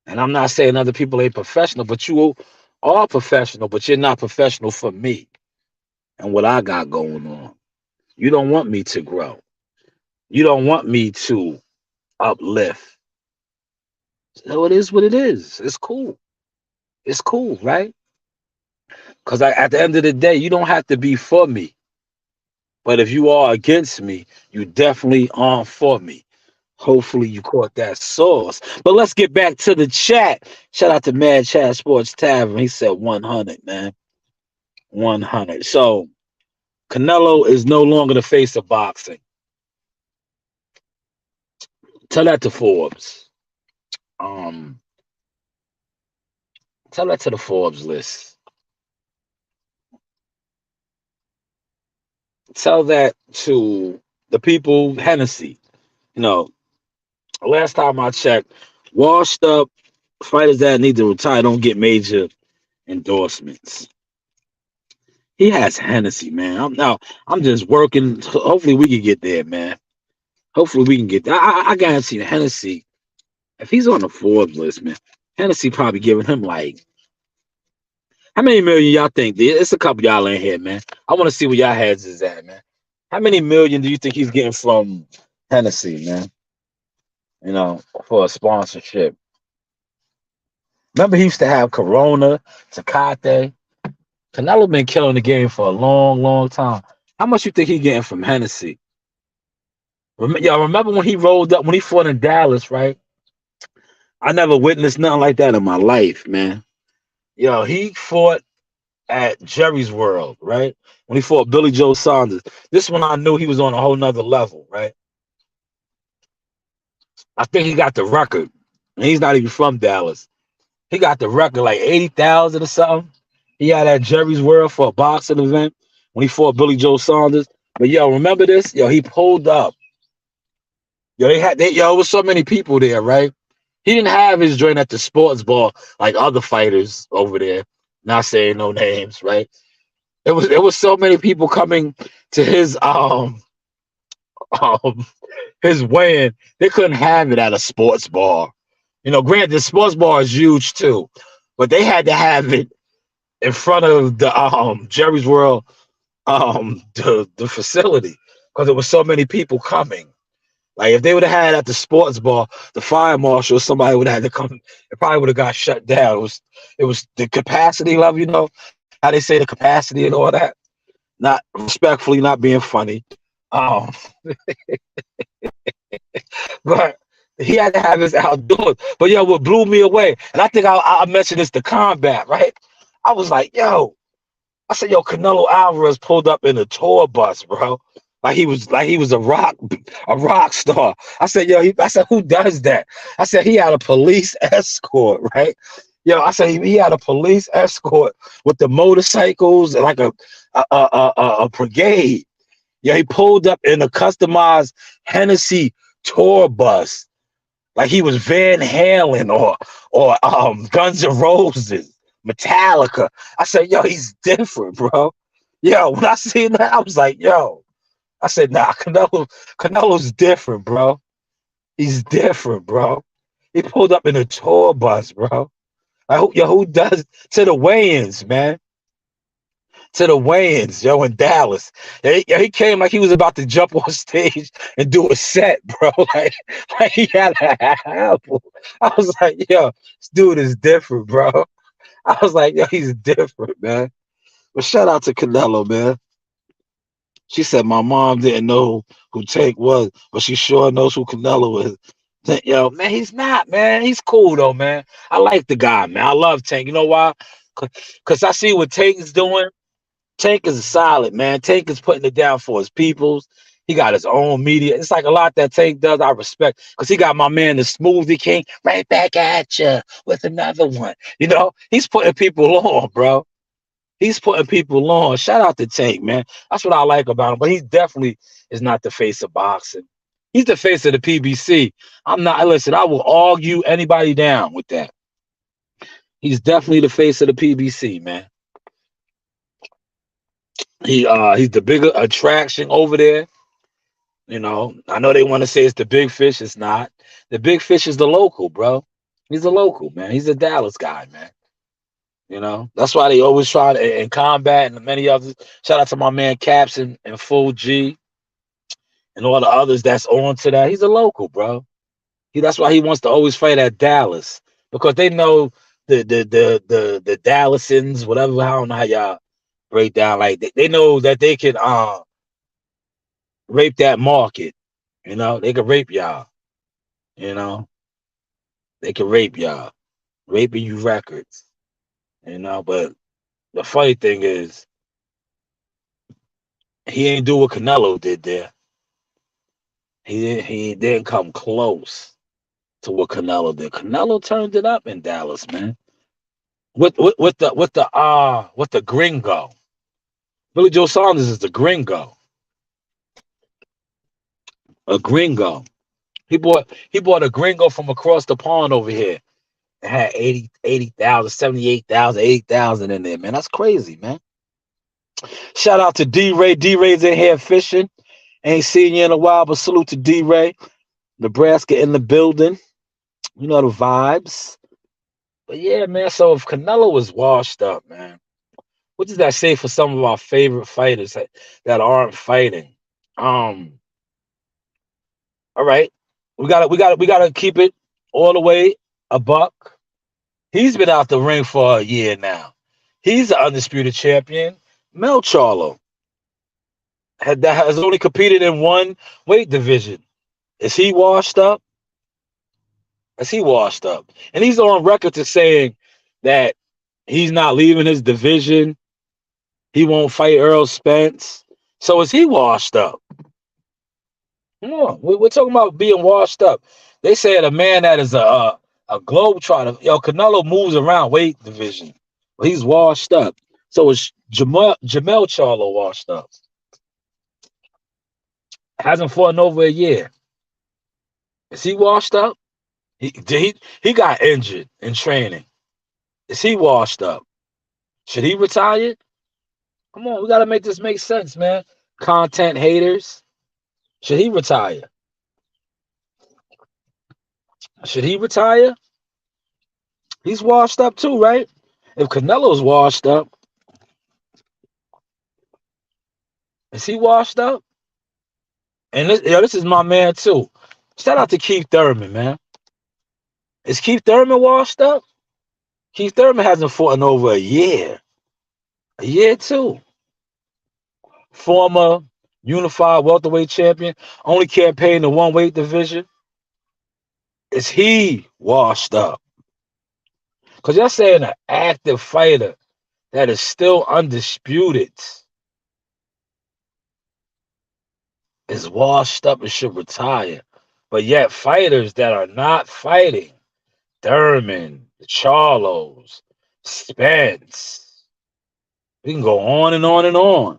Speaker 2: And I'm not saying other people ain't professional, but you are professional, but you're not professional for me and what I got going on. You don't want me to grow. You don't want me to uplift. So it is what it is. It's cool. It's cool, right? Because at the end of the day, you don't have to be for me. But if you are against me, you definitely aren't for me. Hopefully you caught that sauce. But let's get back to the chat. Shout out to Mad Chat Sports Tavern. He said 100, man. 100. So Canelo is no longer the face of boxing. Tell that to Forbes. Tell that to the Forbes list. Tell that to the people, Hennessy. You know, last time I checked, washed up fighters that need to retire don't get major endorsements. He has Hennessy, man. I'm just working. Hopefully we can get there, man. Hopefully we can get there. I guarantee you, Hennessy, if he's on the Forbes list, man, Hennessy probably giving him like, how many million y'all think? It's a couple y'all in here, man. I want to see where y'all heads is at, man. How many million do you think he's getting from Hennessy, man? You know, for a sponsorship. Remember he used to have Corona, Tecate. Canelo been killing the game for a long, long time. How much you think he getting from Hennessy? Y'all remember when he rolled up, when he fought in Dallas, right? I never witnessed nothing like that in my life, man. Yo, he fought at Jerry's World, right? When he fought Billy Joe Saunders. This one I knew he was on a whole nother level, right? I think he got the record. And he's not even from Dallas. He got the record like 80,000 or something. He had at Jerry's World for a boxing event when he fought Billy Joe Saunders. But yo, remember this? Yo, he pulled up. Yo, it was so many people there, right? He didn't have his joint at the sports bar like other fighters over there. Not saying no names, right? It was so many people coming to his his weigh-in. They couldn't have it at a sports bar. You know, granted, the sports bar is huge too, but they had to have it in front of the Jerry's World the facility because there was so many people coming. Like if they would have had at the sports bar, the fire marshal or somebody would have had to come. It probably would have got shut down. It was the capacity level, you know, how they say the capacity and all that. Not respectfully, not being funny. But he had to have his outdoors. But yo, what blew me away, and I think I mentioned this to Combat, right? I was like, yo, I said, yo, Canelo Alvarez pulled up in a tour bus, bro. Like he was a rock star. I said, yo, I said, who does that? I said he had a police escort, right? Yo, I said he had a police escort with the motorcycles, like a brigade. Yeah, he pulled up in a customized Hennessy tour bus, like he was Van Halen or Guns N' Roses, Metallica. I said, yo, he's different, bro. Yo, when I seen that, I was like, yo. I said, nah, Canelo's different, bro. He's different, bro. He pulled up in a tour bus, bro. I hope who does to the weigh-ins, man. To the weigh-ins, yo, in Dallas. He came like he was about to jump on stage and do a set, bro. Like he had an apple. I was like, yo, this dude is different, bro. I was like, yo, he's different, man. But shout out to Canelo, man. She said my mom didn't know who Tank was, but she sure knows who Canelo is. Yo, man, he's not, man. He's cool though, man. I like the guy, man. I love Tank. You know why? Because I see what Tank's doing, Tank is solid, man. Tank is putting it down for his peoples. He got his own media. It's like a lot that Tank does. I respect because he got my man, the Smoothie King, right back at you with another one. You know, he's putting people on, bro. He's putting people on. Shout out to Tank, man. That's what I like about him. But he definitely is not the face of boxing. He's the face of the PBC. I'm not. Listen, I will argue anybody down with that. He's definitely the face of the PBC, man. He's the bigger attraction over there. You know, I know they want to say it's the big fish. It's not. The big fish is the local, bro. He's a local, man. He's a Dallas guy, man. You know, that's why they always try to in combat and many others. Shout out to my man Caps and Full G and all the others that's on to that. He's a local, bro. That's why he wants to always fight at Dallas because they know the Dallasins, whatever. I don't know how y'all break down. Like they know that they can rape that market. You know, they can rape y'all. You know, they can rape y'all, raping you records. You know, but the funny thing is, he ain't do what Canelo did there. He didn't come close to what Canelo did. Canelo turned it up in Dallas, man. With the gringo. Billy Joe Saunders is the gringo. A gringo. He bought a gringo from across the pond over here. It had 80,000, 78,000, 80,000 in there, man. That's crazy, man. Shout out to D-Ray. D-Ray's in here fishing. Ain't seen you in a while, but salute to D-Ray. Nebraska in the building. You know the vibes. But yeah, man, so if Canelo was washed up, man, what does that say for some of our favorite fighters that aren't fighting? All right. We gotta keep it all the way a buck. He's been out the ring for a year now. He's the undisputed champion. Mel Charlo has only competed in one weight division. Is he washed up? Is he washed up? And he's on record to saying that he's not leaving his division. He won't fight Earl Spence. So is he washed up? Come on, we're talking about being washed up. They said a man that is a globetrotter. Yo, Canelo moves around weight division. Well, he's washed up. So is Jamel Charlo washed up? Hasn't fought in over a year. Is he washed up? He got injured in training. Is he washed up? Should he retire? Come on, we gotta make this make sense, man. Content haters. Should he retire? Should he retire? He's washed up too, right? If Canelo's washed up, is he washed up? And this is my man too. Shout out to Keith Thurman, man. Is Keith Thurman washed up? Keith Thurman hasn't fought in over a year. A year too. Former unified welterweight champion, only campaigned in one weight division. Is he washed up? Because you're saying an active fighter that is still undisputed is washed up and should retire. But yet fighters that are not fighting, Thurman, the Charlos, Spence, we can go on and on and on.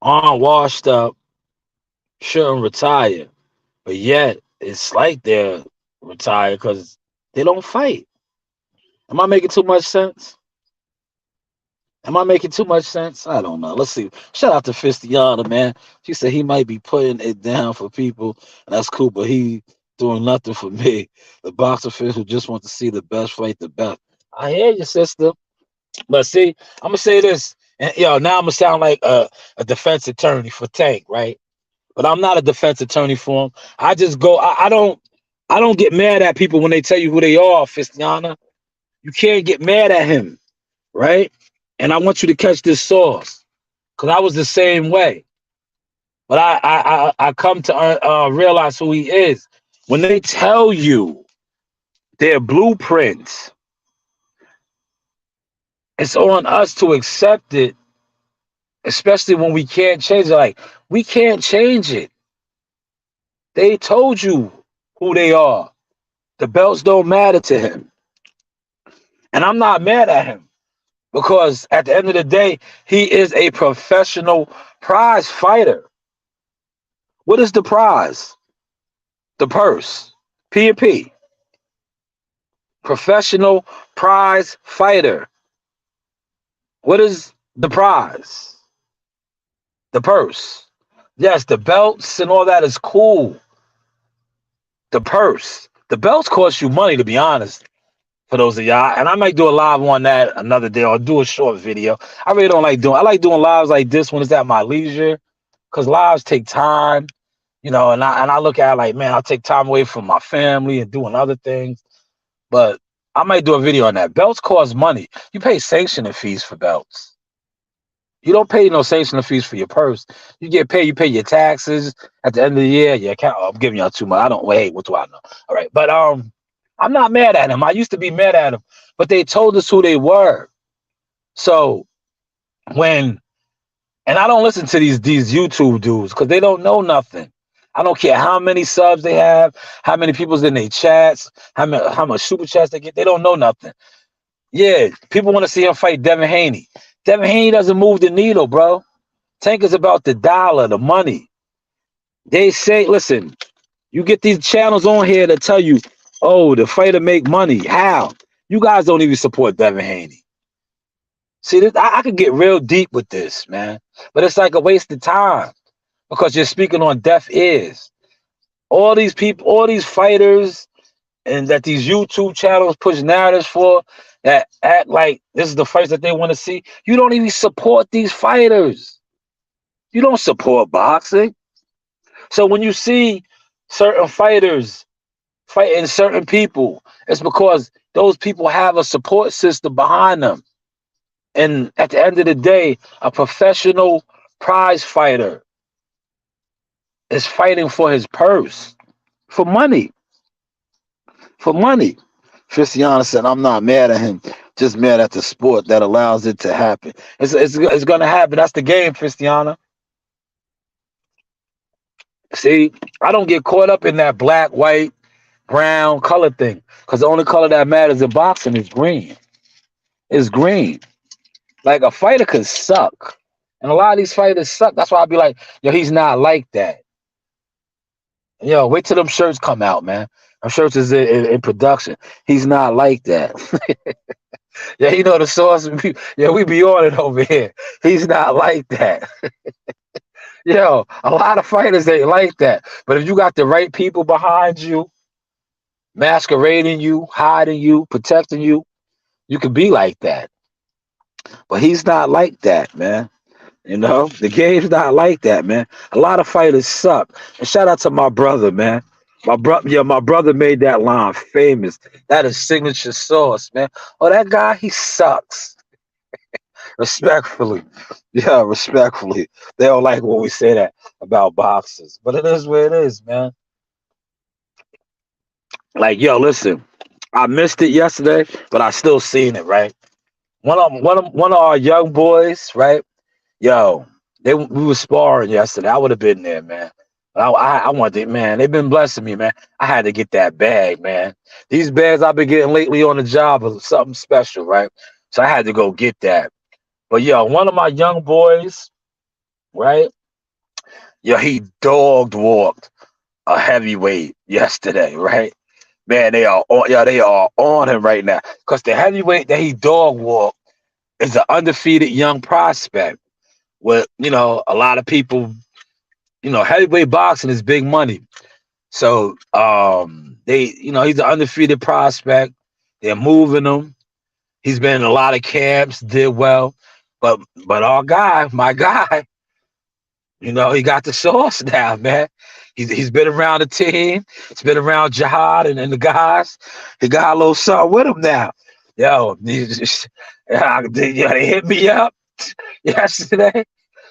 Speaker 2: Aren't washed up, shouldn't retire. But yet it's like they're retired because they don't fight. Am I making too much sense? Am I making too much sense? I don't know. Let's see. Shout out to Fistiana, man. She said he might be putting it down for people, and that's cool, but he doing nothing for me. The boxer fans who just want to see the best fight the best. I hear you, sister. But see, I'm gonna say this, and now I'm gonna sound like a defense attorney for Tank, right? But I'm not a defense attorney for him. I just go. I don't get mad at people when they tell you who they are, Fistiana. You can't get mad at him, right? And I want you to catch this sauce, because I was the same way. But I come to realize who he is. When they tell you their blueprints, It's on us to accept it, especially when we can't change it. Like, we can't change it. They told you who they are. The belts don't matter to him. And I'm not mad at him because at the end of the day, he is a professional prize fighter. What is the prize? The purse. P&P. Professional prize fighter. What is the prize? The purse. Yes, the belts and all that is cool. The purse. The belts cost you money, to be honest, for those of y'all. And I might do a live on that another day or do a short video. I really don't like doing, I like doing lives like this when it's at my leisure, because lives take time, you know, and I look at it like, man, I'll take time away from my family and doing other things. But I might do a video on that. Belts cost money. You pay sanctioning fees for belts. You don't pay no sanctioning fees for your purse. You get paid. You pay your taxes at the end of the year. Your account. I'm giving y'all too much. I don't wait. What do I know? All right, but I'm not mad at him. I used to be mad at him, but they told us who they were. So and I don't listen to these YouTube dudes because they don't know nothing. I don't care how many subs they have, how many people's in their chats, how much super chats they get. They don't know nothing. Yeah, people want to see him fight Devin Haney. Devin Haney doesn't move the needle, bro. Tank is about the dollar, the money. They say, listen, you get these channels on here that tell you, oh, the fighter make money. How? You guys don't even support Devin Haney. See, I could get real deep with this, man. But it's like a waste of time because you're speaking on deaf ears. All these people, all these fighters, and that these YouTube channels push narratives for, that act like this is the fights that they want to see. You don't even support these fighters. You don't support boxing. So when you see certain fighters fighting certain people, it's because those people have a support system behind them. And at the end of the day, a professional prize fighter is fighting for his purse, for money. For money. Cristiano said, I'm not mad at him, just mad at the sport that allows it to happen. It's going to happen. That's the game, Cristiano. See, I don't get caught up in that black, white, brown color thing because the only color that matters in boxing is green. It's green. Like, a fighter could suck. And a lot of these fighters suck. That's why I'll be like, yo, he's not like that. Yo, wait till them shirts come out, man. Them shirts is in production. He's not like that. Yeah, you know the source. Yeah, we be on it over here. He's not like that. Yo, a lot of fighters ain't like that. But if you got the right people behind you, masquerading you, hiding you, protecting you, you can be like that. But he's not like that, man. You know, the game's not like that, man. A lot of fighters suck. And shout out to my brother, man. My brother made that line famous. That is signature sauce, man. Oh, that guy, he sucks. Respectfully. Yeah, respectfully. They don't like when we say that about boxers. But it is what it is, man. Like, yo, listen, I missed it yesterday, but I still seen it, right? One of our young boys, right? Yo, we were sparring yesterday. I would have been there, man. I wanted, man. They've been blessing me, man. I had to get that bag, man. These bags I've been getting lately on the job are something special, right? So I had to go get that. But yo, one of my young boys, right? Yo, he dog walked a heavyweight yesterday, right? Man, they are on him right now. Because the heavyweight that he dog walked is an undefeated young prospect. With, you know, a lot of people, you know, heavyweight boxing is big money. So he's an undefeated prospect. They're moving him. He's been in a lot of camps, did well. But my guy, you know, he got the sauce now, man. He's been around the team. He's been around Jihad and the guys. He got a little something with him now. Yo, they hit me up yesterday.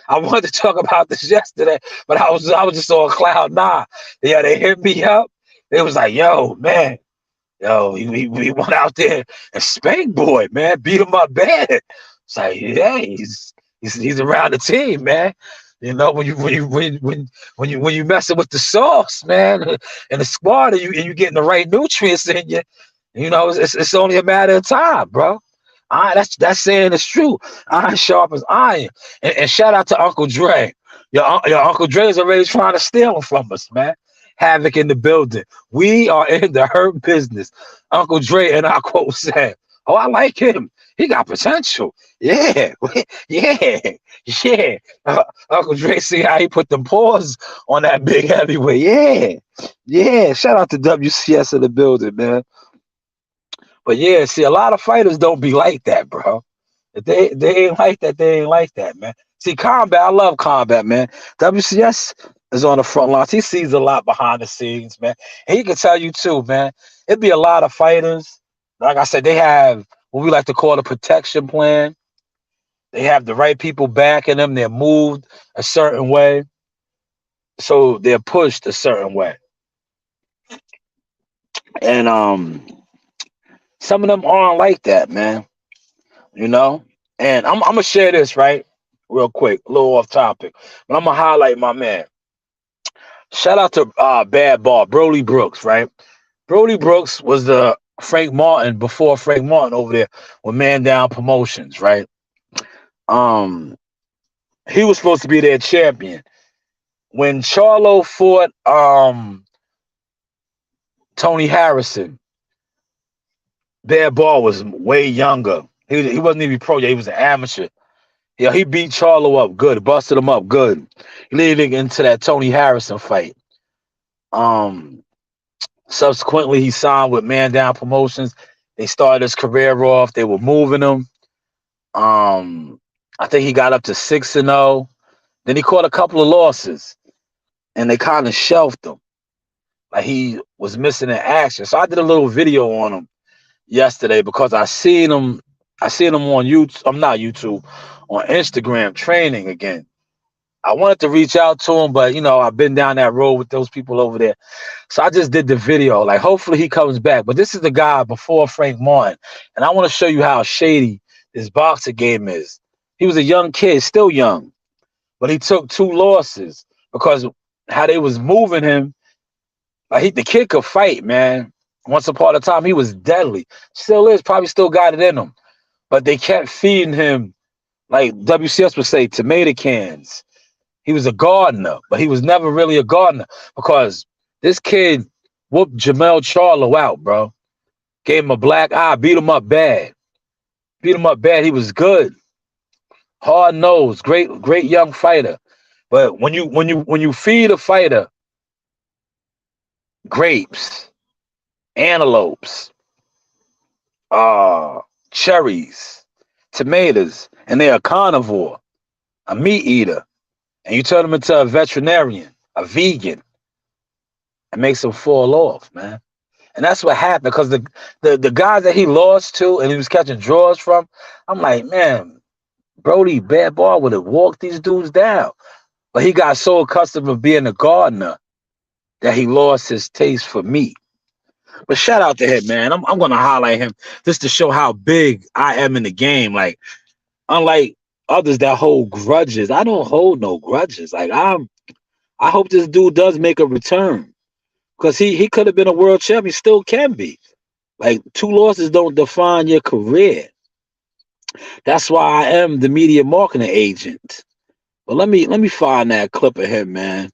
Speaker 2: I wanted to talk about this yesterday, but I was just on cloud nine. Yeah, they hit me up. It was like, yo, man, Yo, he went out there and spanked boy, man, beat him up bad. It's like, yeah, he's around the team, man. You know, when you messing with the sauce, man, and the squad, and you getting the right nutrients in you, you know, it's only a matter of time, bro. That's saying it's true. Iron sharp as iron. And shout out to Uncle Dre. Your Uncle Dre is already trying to steal them from us, man. Havoc in the building. We are in the hurt business. Uncle Dre and our quote said, "Oh, I like him. He got potential. Yeah, yeah, yeah." Uncle Dre, see how he put them paws on that big heavyweight. Yeah, yeah. Shout out to WCS in the building, man. But yeah, see, a lot of fighters don't be like that, bro. If they ain't like that, they ain't like that, man. See, Combat, I love Combat, man. WCS is on the front lines. He sees a lot behind the scenes, man. And he can tell you too, man. It'd be a lot of fighters. Like I said, they have what we like to call a protection plan. They have the right people backing them. They're moved a certain way. So they're pushed a certain way. And some of them aren't like that, man. You know? And I'm gonna share this, right? Real quick, a little off topic. But I'm gonna highlight my man. Shout out to Bad Ball, Brody Brooks, right? Brody Brooks was the Frank Martin before Frank Martin over there with Man Down Promotions, right? He was supposed to be their champion. When Charlo fought Tony Harrison, Bad Ball was way younger. He wasn't even pro yet, he was an amateur. Yeah, he beat Charlo up good, busted him up good, leading into that Tony Harrison fight. Subsequently, he signed with Man Down Promotions. They started his career off. They were moving him. I think he got up to 6-0. Then he caught a couple of losses, and they kind of shelved him. Like he was missing in action. So I did a little video on him yesterday because I seen him on YouTube. I'm not YouTube, on Instagram training again. I wanted to reach out to him, but you know, I've been down that road with those people over there. So I just did the video. Like, hopefully he comes back. But this is the guy before Frank Martin. And I want to show you how shady this boxing game is. He was a young kid, still young, but he took 2 losses because how they was moving him. Like the kid could fight, man. Once upon a time, he was deadly. Still is, probably still got it in him. But they kept feeding him, like WCS would say, tomato cans. He was a gardener, but he was never really a gardener because this kid whooped Jamel Charlo out, bro. Gave him a black eye, beat him up bad. Beat him up bad. He was good. Hard nosed, great young fighter. But when you feed a fighter grapes, antelopes, cherries, tomatoes, and they're a carnivore, a meat eater, and you turn them into a veterinarian, a vegan, it makes them fall off, man. And that's what happened because the guys that he lost to and he was catching draws from, I'm like, man, Brody Bad Ball would have walked these dudes down. But he got so accustomed to being a gardener that he lost his taste for meat. But shout out to him, man. I'm going to highlight him just to show how big I am in the game. Like, unlike others that hold grudges, I don't hold no grudges. Like, I hope this dude does make a return because he could have been a world champion, still can be. Like, 2 losses don't define your career. That's why I am the media marketing agent. But let me find that clip of him, man.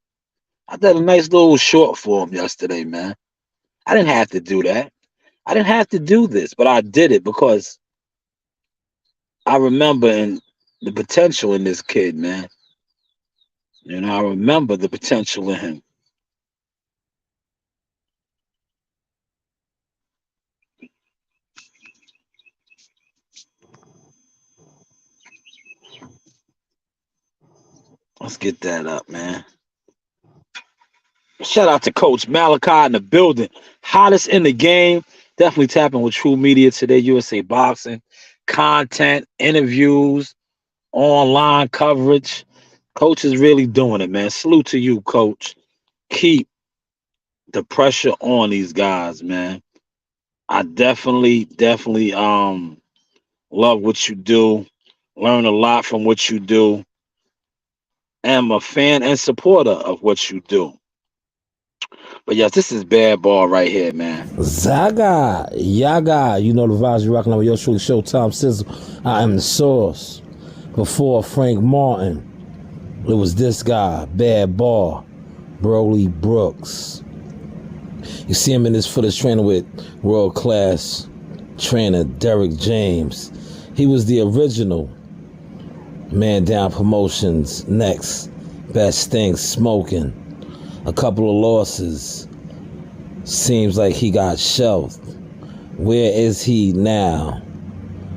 Speaker 2: I did a nice little short for him yesterday, man. I didn't have to do that. I didn't have to do this, but I did it because I remember the potential in this kid, man. You know, I remember the potential in him. Let's get that up, man. Shout out to Coach Malachi in the building. Hottest in the game. Definitely tapping with True Media today, USA Boxing. Content, interviews, online coverage. Coach is really doing it, man. Salute to you, Coach. Keep the pressure on these guys, man. I definitely love what you do. Learn a lot from what you do. Am a fan and supporter of what you do. But yes, this is bad ball right here, man.
Speaker 5: Zaga, Yaga, you know the vibes you're rocking on with your truly Showtime Sizzle. I am the source. Before Frank Martin, it was this guy, Bad Ball, Broly Brooks. You see him in this footage training with world class trainer Derek James. He was the original Man Down Promotions, next best thing smoking. A couple of losses. Seems like he got shelved. Where is he now?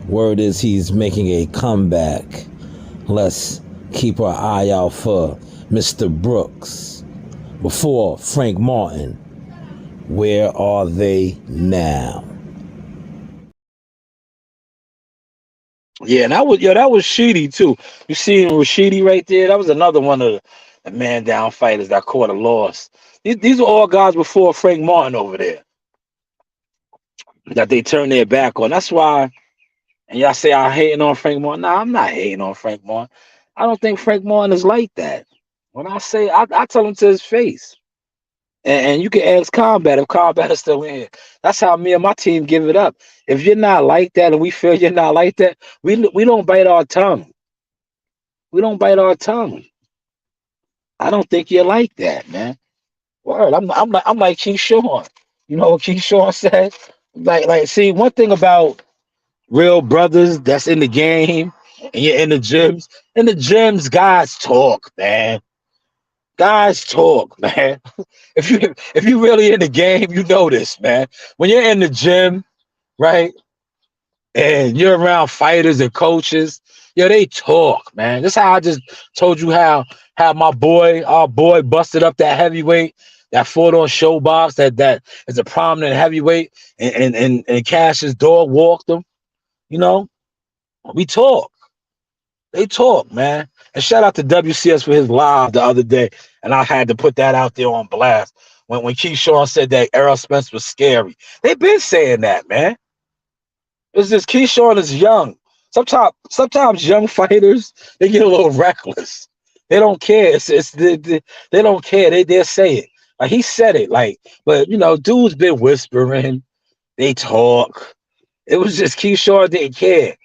Speaker 5: Word is he's making a comeback. Let's keep our eye out for Mr. Brooks. Before Frank Martin, where are they now?
Speaker 2: Yeah, and that was Sheedy too. You see Rashidi right there? That was another one of the man down fighters that caught a loss. These are all guys before Frank Martin over there that they turned their back on. That's why, and y'all say I'm hating on Frank Martin. Nah, I'm not hating on Frank Martin. I don't think Frank Martin is like that. When I say, I tell him to his face. And you can ask Combat if Combat is still in here. That's how me and my team give it up. If you're not like that and we feel you're not like that, we don't bite our tongue. We don't bite our tongue. I don't think you're like that, man. Word. I'm like Keyshawn. You know what Keyshawn said? Like see, one thing about real brothers that's in the game and you're in the gyms. In the gyms, guys talk, man. Guys talk, man. If you really in the game, you know this, man. When you're in the gym, right, and you're around fighters and coaches, yeah, they talk, man. This is how I just told you how our boy busted up that heavyweight that fought on Showbox that is a prominent heavyweight and Cash's dog walked him. You know, we talk. They talk, man. And shout out to WCS for his live the other day. And I had to put that out there on blast. When Keyshawn said that Errol Spence was scary. They've been saying that, man. It's just Keyshawn is young. Sometimes young fighters, they get a little reckless. They don't care. They don't care. They'll say it. Like he said it. Like, but you know, dude's been whispering. They talk. It was just Keyshawn didn't care.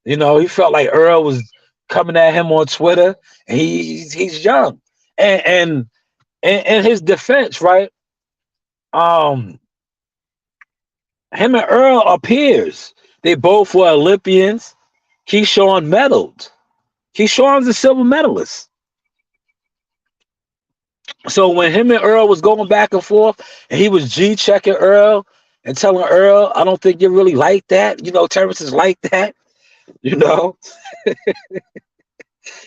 Speaker 2: You know, he felt like Earl was coming at him on Twitter, and he's young. And in his defense, right? Him and Earl are peers. They both were Olympians. Keyshawn medaled. Keyshawn's a silver medalist. So when him and Earl was going back and forth, and he was G-checking Earl and telling Earl, I don't think you're really like that. You know, Terrence is like that. You know?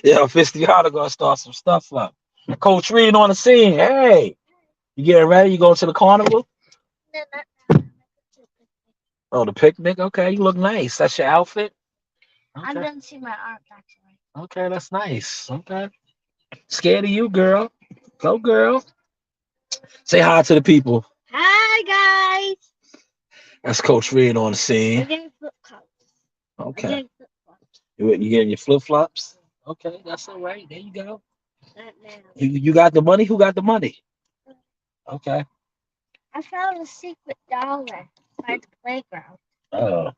Speaker 2: Yeah, Fistiano gonna start some stuff up. Coach Reed on the scene. Hey, you getting ready? You going to the carnival? Oh, the picnic? Okay, you look nice. That's your outfit? Okay.
Speaker 4: I'm gonna see my art actually.
Speaker 2: Okay, that's nice. Okay. Scared of you, girl. Go, girl. Say hi to the people.
Speaker 4: Hi guys.
Speaker 2: That's Coach Reed on the
Speaker 4: I'm
Speaker 2: scene.
Speaker 4: getting flip flops.
Speaker 2: Okay. You getting your flip-flops? Okay, that's all right. There you go.
Speaker 4: Not now.
Speaker 2: You got the money? Who got the money? Okay.
Speaker 4: I found a secret dollar by the playground.
Speaker 2: Oh.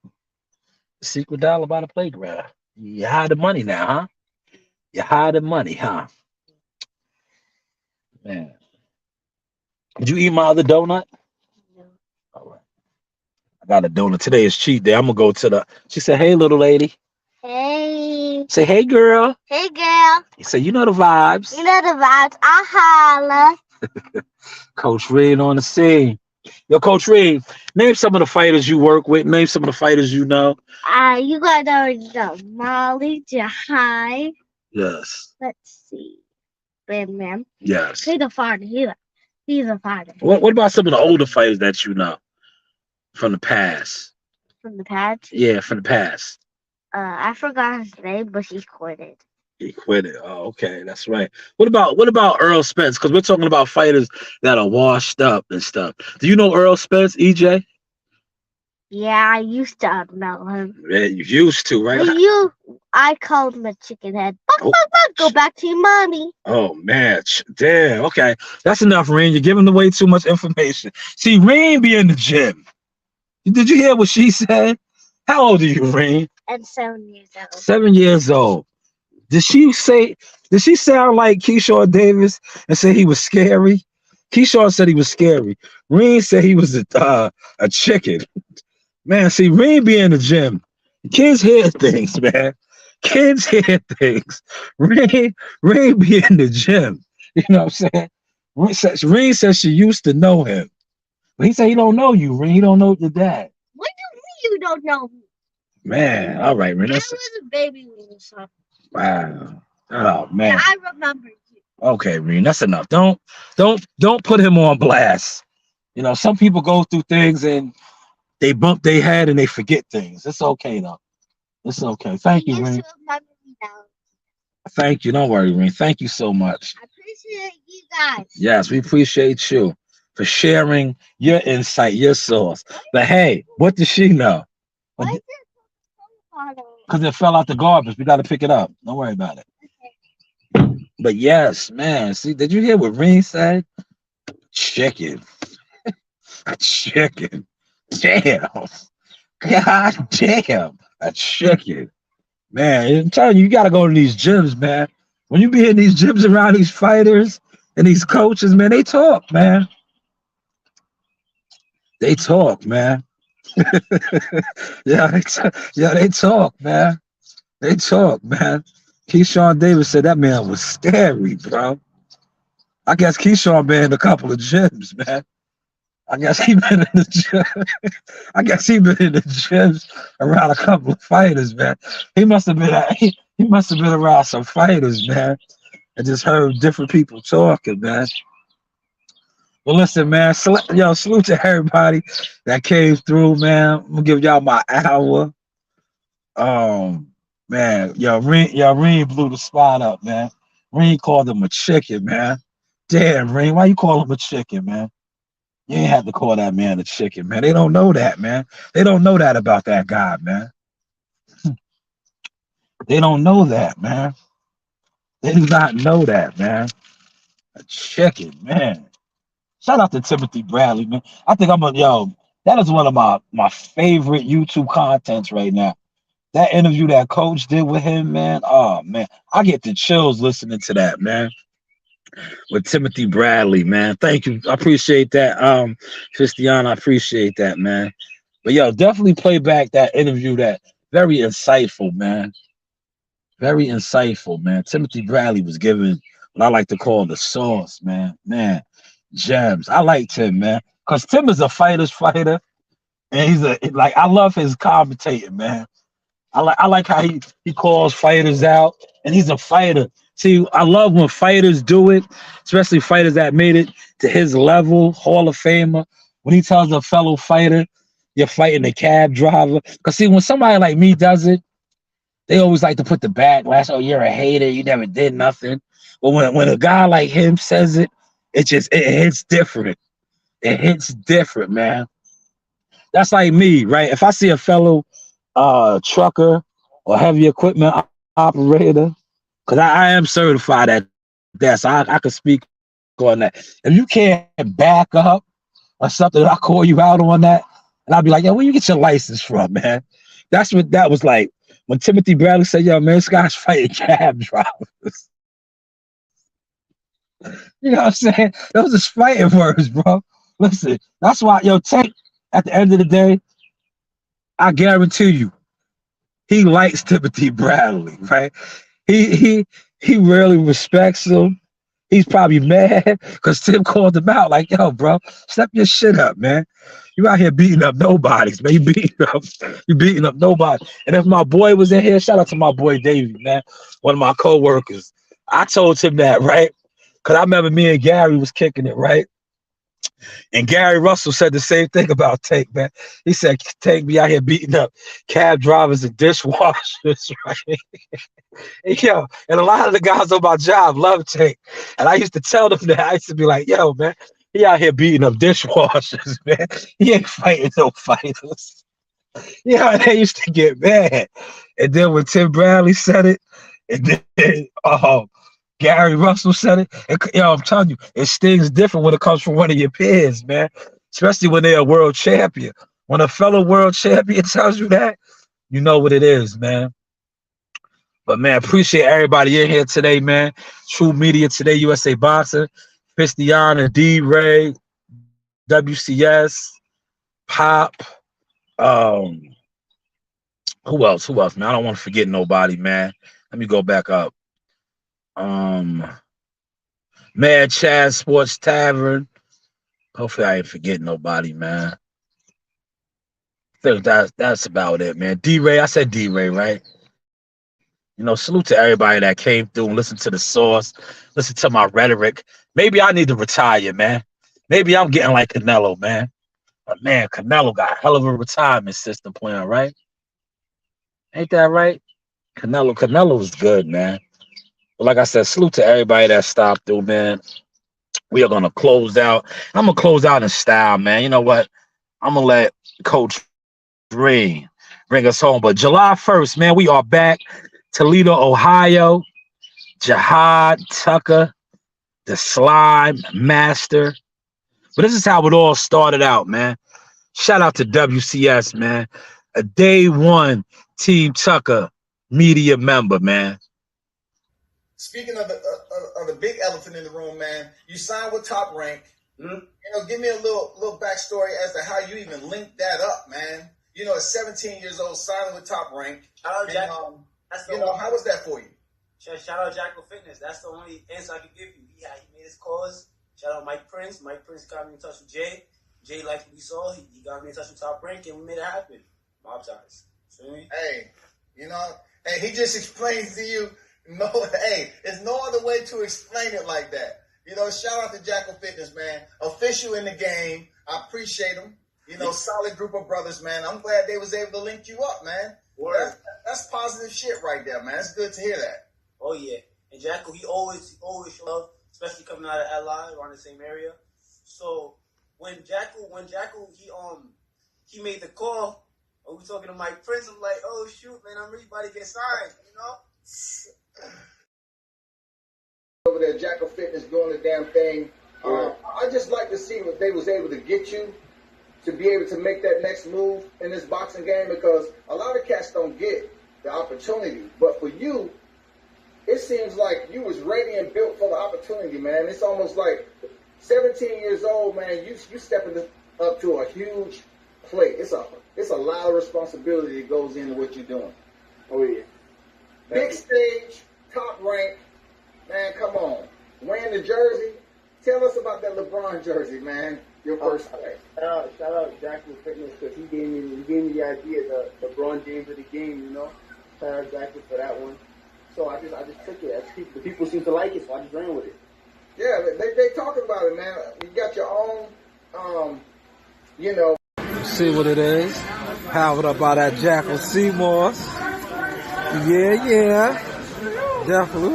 Speaker 2: Secret dollar by the playground. You hide the money now, huh? You hide the money, huh? Man. Did you eat my other donut?
Speaker 4: No.
Speaker 2: All right. I got a donut. Today is cheat day. I'm gonna go to the. She said, "Hey, little lady."
Speaker 4: Hey.
Speaker 2: Say, "Hey, girl."
Speaker 4: Hey girl.
Speaker 2: He said, "You know the vibes."
Speaker 4: You know the vibes. I holla.
Speaker 2: Coach Reed on the scene. Yo, Coach Reed, name some of the fighters you work with. Name some of the fighters you know.
Speaker 4: You guys already know Molly, Jahai.
Speaker 2: Yes.
Speaker 4: Let's see. Batman.
Speaker 2: Yes.
Speaker 4: He's a fighter. He's a fighter.
Speaker 2: What about some of the older fighters that you know from the past?
Speaker 4: From the past.
Speaker 2: Yeah, from the past.
Speaker 4: I forgot his name, but he quit it.
Speaker 2: He quit it. Oh, okay, that's right. What about Earl Spence? Because we're talking about fighters that are washed up and stuff. Do you know Earl Spence, EJ?
Speaker 4: Yeah, I used to know him.
Speaker 2: Yeah, you used to, right?
Speaker 4: I called him a chicken head. Buck,
Speaker 2: Oh,
Speaker 4: buck, buck. Go back to your mommy.
Speaker 2: oh man, damn. Okay, that's enough, Reen. You're giving away too much information. See, Reen be in the gym. Did you hear what she said? How old are you, Reen?
Speaker 4: And 7 years old.
Speaker 2: 7 years old. Did she sound like Keyshawn Davis and say he was scary? Keyshawn said he was scary. Reen said he was a chicken. Man, see, Reen be in the gym. Kids hear things, man. Kids hear things. Reen be in the gym. You know what I'm saying? Reen says she used to know him. But he said he don't know you, Reen. He don't know your dad.
Speaker 4: What do you mean you don't know me?
Speaker 2: Man, all right, Reen.
Speaker 4: I was a baby when you saw me.
Speaker 2: Wow. Oh man.
Speaker 4: I remember you.
Speaker 2: Okay, Reen, that's enough. Don't put him on blast. You know, some people go through things and they bump their head and they forget things. It's okay though. It's okay. Thank you, Reen. Thank you. Don't worry, Reen. Thank you so much.
Speaker 4: I appreciate you guys.
Speaker 2: Yes, we appreciate you for sharing your insight, your source. But hey, what does she know?
Speaker 4: Why is it so
Speaker 2: Because it fell out the garbage. We got to pick it up. Don't worry about it. But yes, man. See, did you hear what Reen said? Chicken. A chicken. Damn. God damn. A chicken. Man, I'm telling you, you got to go to these gyms, man. When you be in these gyms around these fighters and these coaches, man, they talk, man. They talk, man. They talk, man. They talk, man. Keyshawn Davis said that man was scary, bro. I guess Keyshawn been in a couple of gyms, man. I guess he been in the gym. I guess he been in the gyms around a couple of fighters, man. He must have been around some fighters, man, and just heard different people talking, man. Well, listen, man. Salute to everybody that came through, man. I'm gonna give y'all my hour. Man, Reen blew the spot up, man. Reen called him a chicken, man. Damn, Reen, why you call him a chicken, man? You ain't have to call that man a chicken, man. They don't know that, man. They don't know that about that guy, man. They don't know that, man. They do not know that, man. A chicken, man. Shout out to Timothy Bradley, man. I think that is one of my favorite YouTube contents right now. That interview that Coach did with him, man. Oh man, I get the chills listening to that, man. With Timothy Bradley, man. Thank you. I appreciate that. Christian, I appreciate that, man. But definitely play back that interview. That very insightful, man. Very insightful, man. Timothy Bradley was given what I like to call the sauce, man. Man, gems. I like Tim, man. Because Tim is a fighter's fighter. And I love his commentating, man. I like how he calls fighters out, and he's a fighter. See, I love when fighters do it, especially fighters that made it to his level, Hall of Famer. When he tells a fellow fighter, you're fighting a cab driver. Because see, when somebody like me does it, they always like to put the backlash, oh, you're a hater, you never did nothing. But when a guy like him says it, it hits different. It hits different, man. That's like me, right? If I see a fellow trucker or heavy equipment operator, because I am certified at that, so I can speak on that. If you can't back up or something, I call you out on that, and I'll be like, yo, where you get your license from, man? That's what that was like when Timothy Bradley said, yo, man, this guy's fighting cab drivers. You know what I'm saying? Those are fighting words, bro. Listen, that's why, Tank, at the end of the day, I guarantee you, he likes Timothy Bradley, right? He really respects him. He's probably mad because Tim called him out like, yo, bro, step your shit up, man. You out here beating up nobodies, man. You beating up nobody. And if my boy was in here, shout out to my boy Davey, man, one of my co-workers. I told him that, right? Because I remember me and Gary was kicking it, right? And Gary Russell said the same thing about Tank, man. He said, Tank be out here beating up cab drivers and dishwashers, right? And a lot of the guys on my job love Tank. And I used to tell them that. I used to be like, yo, man, he out here beating up dishwashers, man. He ain't fighting no fighters. Yeah, they used to get mad. And then when Tim Bradley said it, and then Gary Russell said it, I'm telling you, it stings different when it comes from one of your peers, man. Especially when they're a world champion. When a fellow world champion tells you that, you know what it is, man. But man, appreciate everybody in here today, man. True Media Today, USA Boxing, Fistiana, D-Ray, WCS, Pop. Who else? Who else, man? I don't want to forget nobody, man. Let me go back up. Mad Chad Sports Tavern. Hopefully I ain't forgetting nobody, man. I think that's about it, man. D-Ray, I said D-Ray, right? You know, salute to everybody that came through and listened to the source, listen to my rhetoric. Maybe I need to retire, man. Maybe I'm getting like Canelo, man. But man, Canelo got a hell of a retirement system plan, right? Ain't that right? Canelo is good, man. But like I said, salute to everybody that stopped through, man. We are gonna close out. I'm gonna close out in style, man. You know what? I'm gonna let Coach Dre bring us home. But July 1st, man, we are back. Toledo, Ohio. Jihad Tucker, the Slime Master. But this is how it all started out, man. Shout out to WCS, man. A day one Team Tucker media member, man.
Speaker 6: Speaking of the big elephant in the room, man, you signed with Top Rank. Mm-hmm. You know, give me a little backstory as to how you even linked that up, man. You know, at 17 years old, signing with Top Rank.
Speaker 7: Shout out Jack.
Speaker 6: How was that for you?
Speaker 7: Shout out Jackal Fitness. That's the only answer I can give you. He made his calls. Shout out Mike Prince. Mike Prince got me in touch with Jay. Jay liked what he saw. He got me in touch with Top Rank, and we made it happen. Mob ties. See me?
Speaker 6: Hey, he just explains to you. No, hey, there's no other way to explain it like that. You know, shout out to Jackal Fitness, man. Official in the game. I appreciate him. You know, solid group of brothers, man. I'm glad they was able to link you up, man. That's positive shit right there, man. It's good to hear that.
Speaker 7: Oh yeah, and Jackal, he always showed love, especially coming out of LI, around the same area. So when Jackal, he made the call, and we talking to Mike Prince, I'm like, oh shoot, man, I'm really about to get signed, you know.
Speaker 6: Over there, Jackal Fitness doing the damn thing. I just like to see what they was able to get you to be able to make that next move in this boxing game, because a lot of cats don't get the opportunity. But for you, it seems like you was ready and built for the opportunity, man. It's almost like 17 years old, man. You stepping up to a huge plate. It's a lot of responsibility that goes into what you're doing.
Speaker 3: Oh yeah.
Speaker 6: Big stage, Top Rank, man. Come on, wearing the jersey. Tell us about that LeBron jersey, man. Your first play.
Speaker 3: Shout out Jackal Fitness, because he gave me the idea, the LeBron James of the game, you know. Shout out Jackal for that one. So I just took it. The people seem to like it, so I just ran with it.
Speaker 6: Yeah, they talking about it, man. You got your own, you know.
Speaker 5: See what it is. Powered up by that Jackal Seymour. Yeah. Definitely.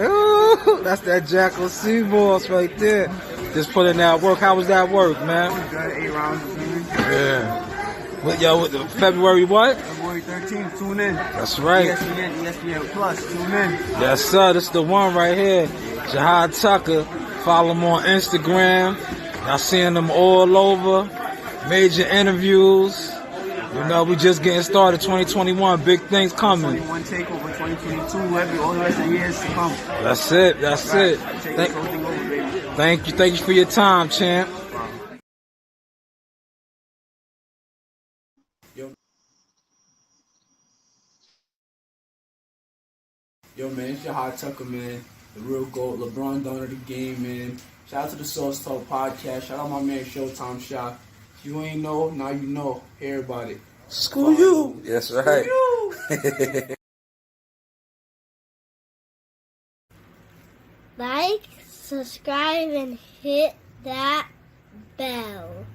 Speaker 5: Ooh, that's that Jackal Seymour right there. Just put in that work. How was that work, man?
Speaker 3: Good, 8 rounds.
Speaker 5: Yeah. With February what?
Speaker 3: February 13th, tune in.
Speaker 5: That's right.
Speaker 3: ESPN Plus, tune in.
Speaker 5: Yes, sir. This is the one right here. Jihad Tucker. Follow him on Instagram. Y'all seeing them all over. Major interviews. You know, we just getting started. 2021, big things coming.
Speaker 3: 21 takeover, 2022, all the rest of the years to come.
Speaker 5: That's it. Thank you for your time, champ.
Speaker 3: Yo, man, it's Jihad Tucker, man. The real GOAT, LeBron Donner the game, man. Shout out to the Source Talk podcast. Shout out my man Showtime Shot. If you ain't know, now you know. Hear about it.
Speaker 5: Screw you. That's right.
Speaker 4: Like, subscribe, and hit that bell.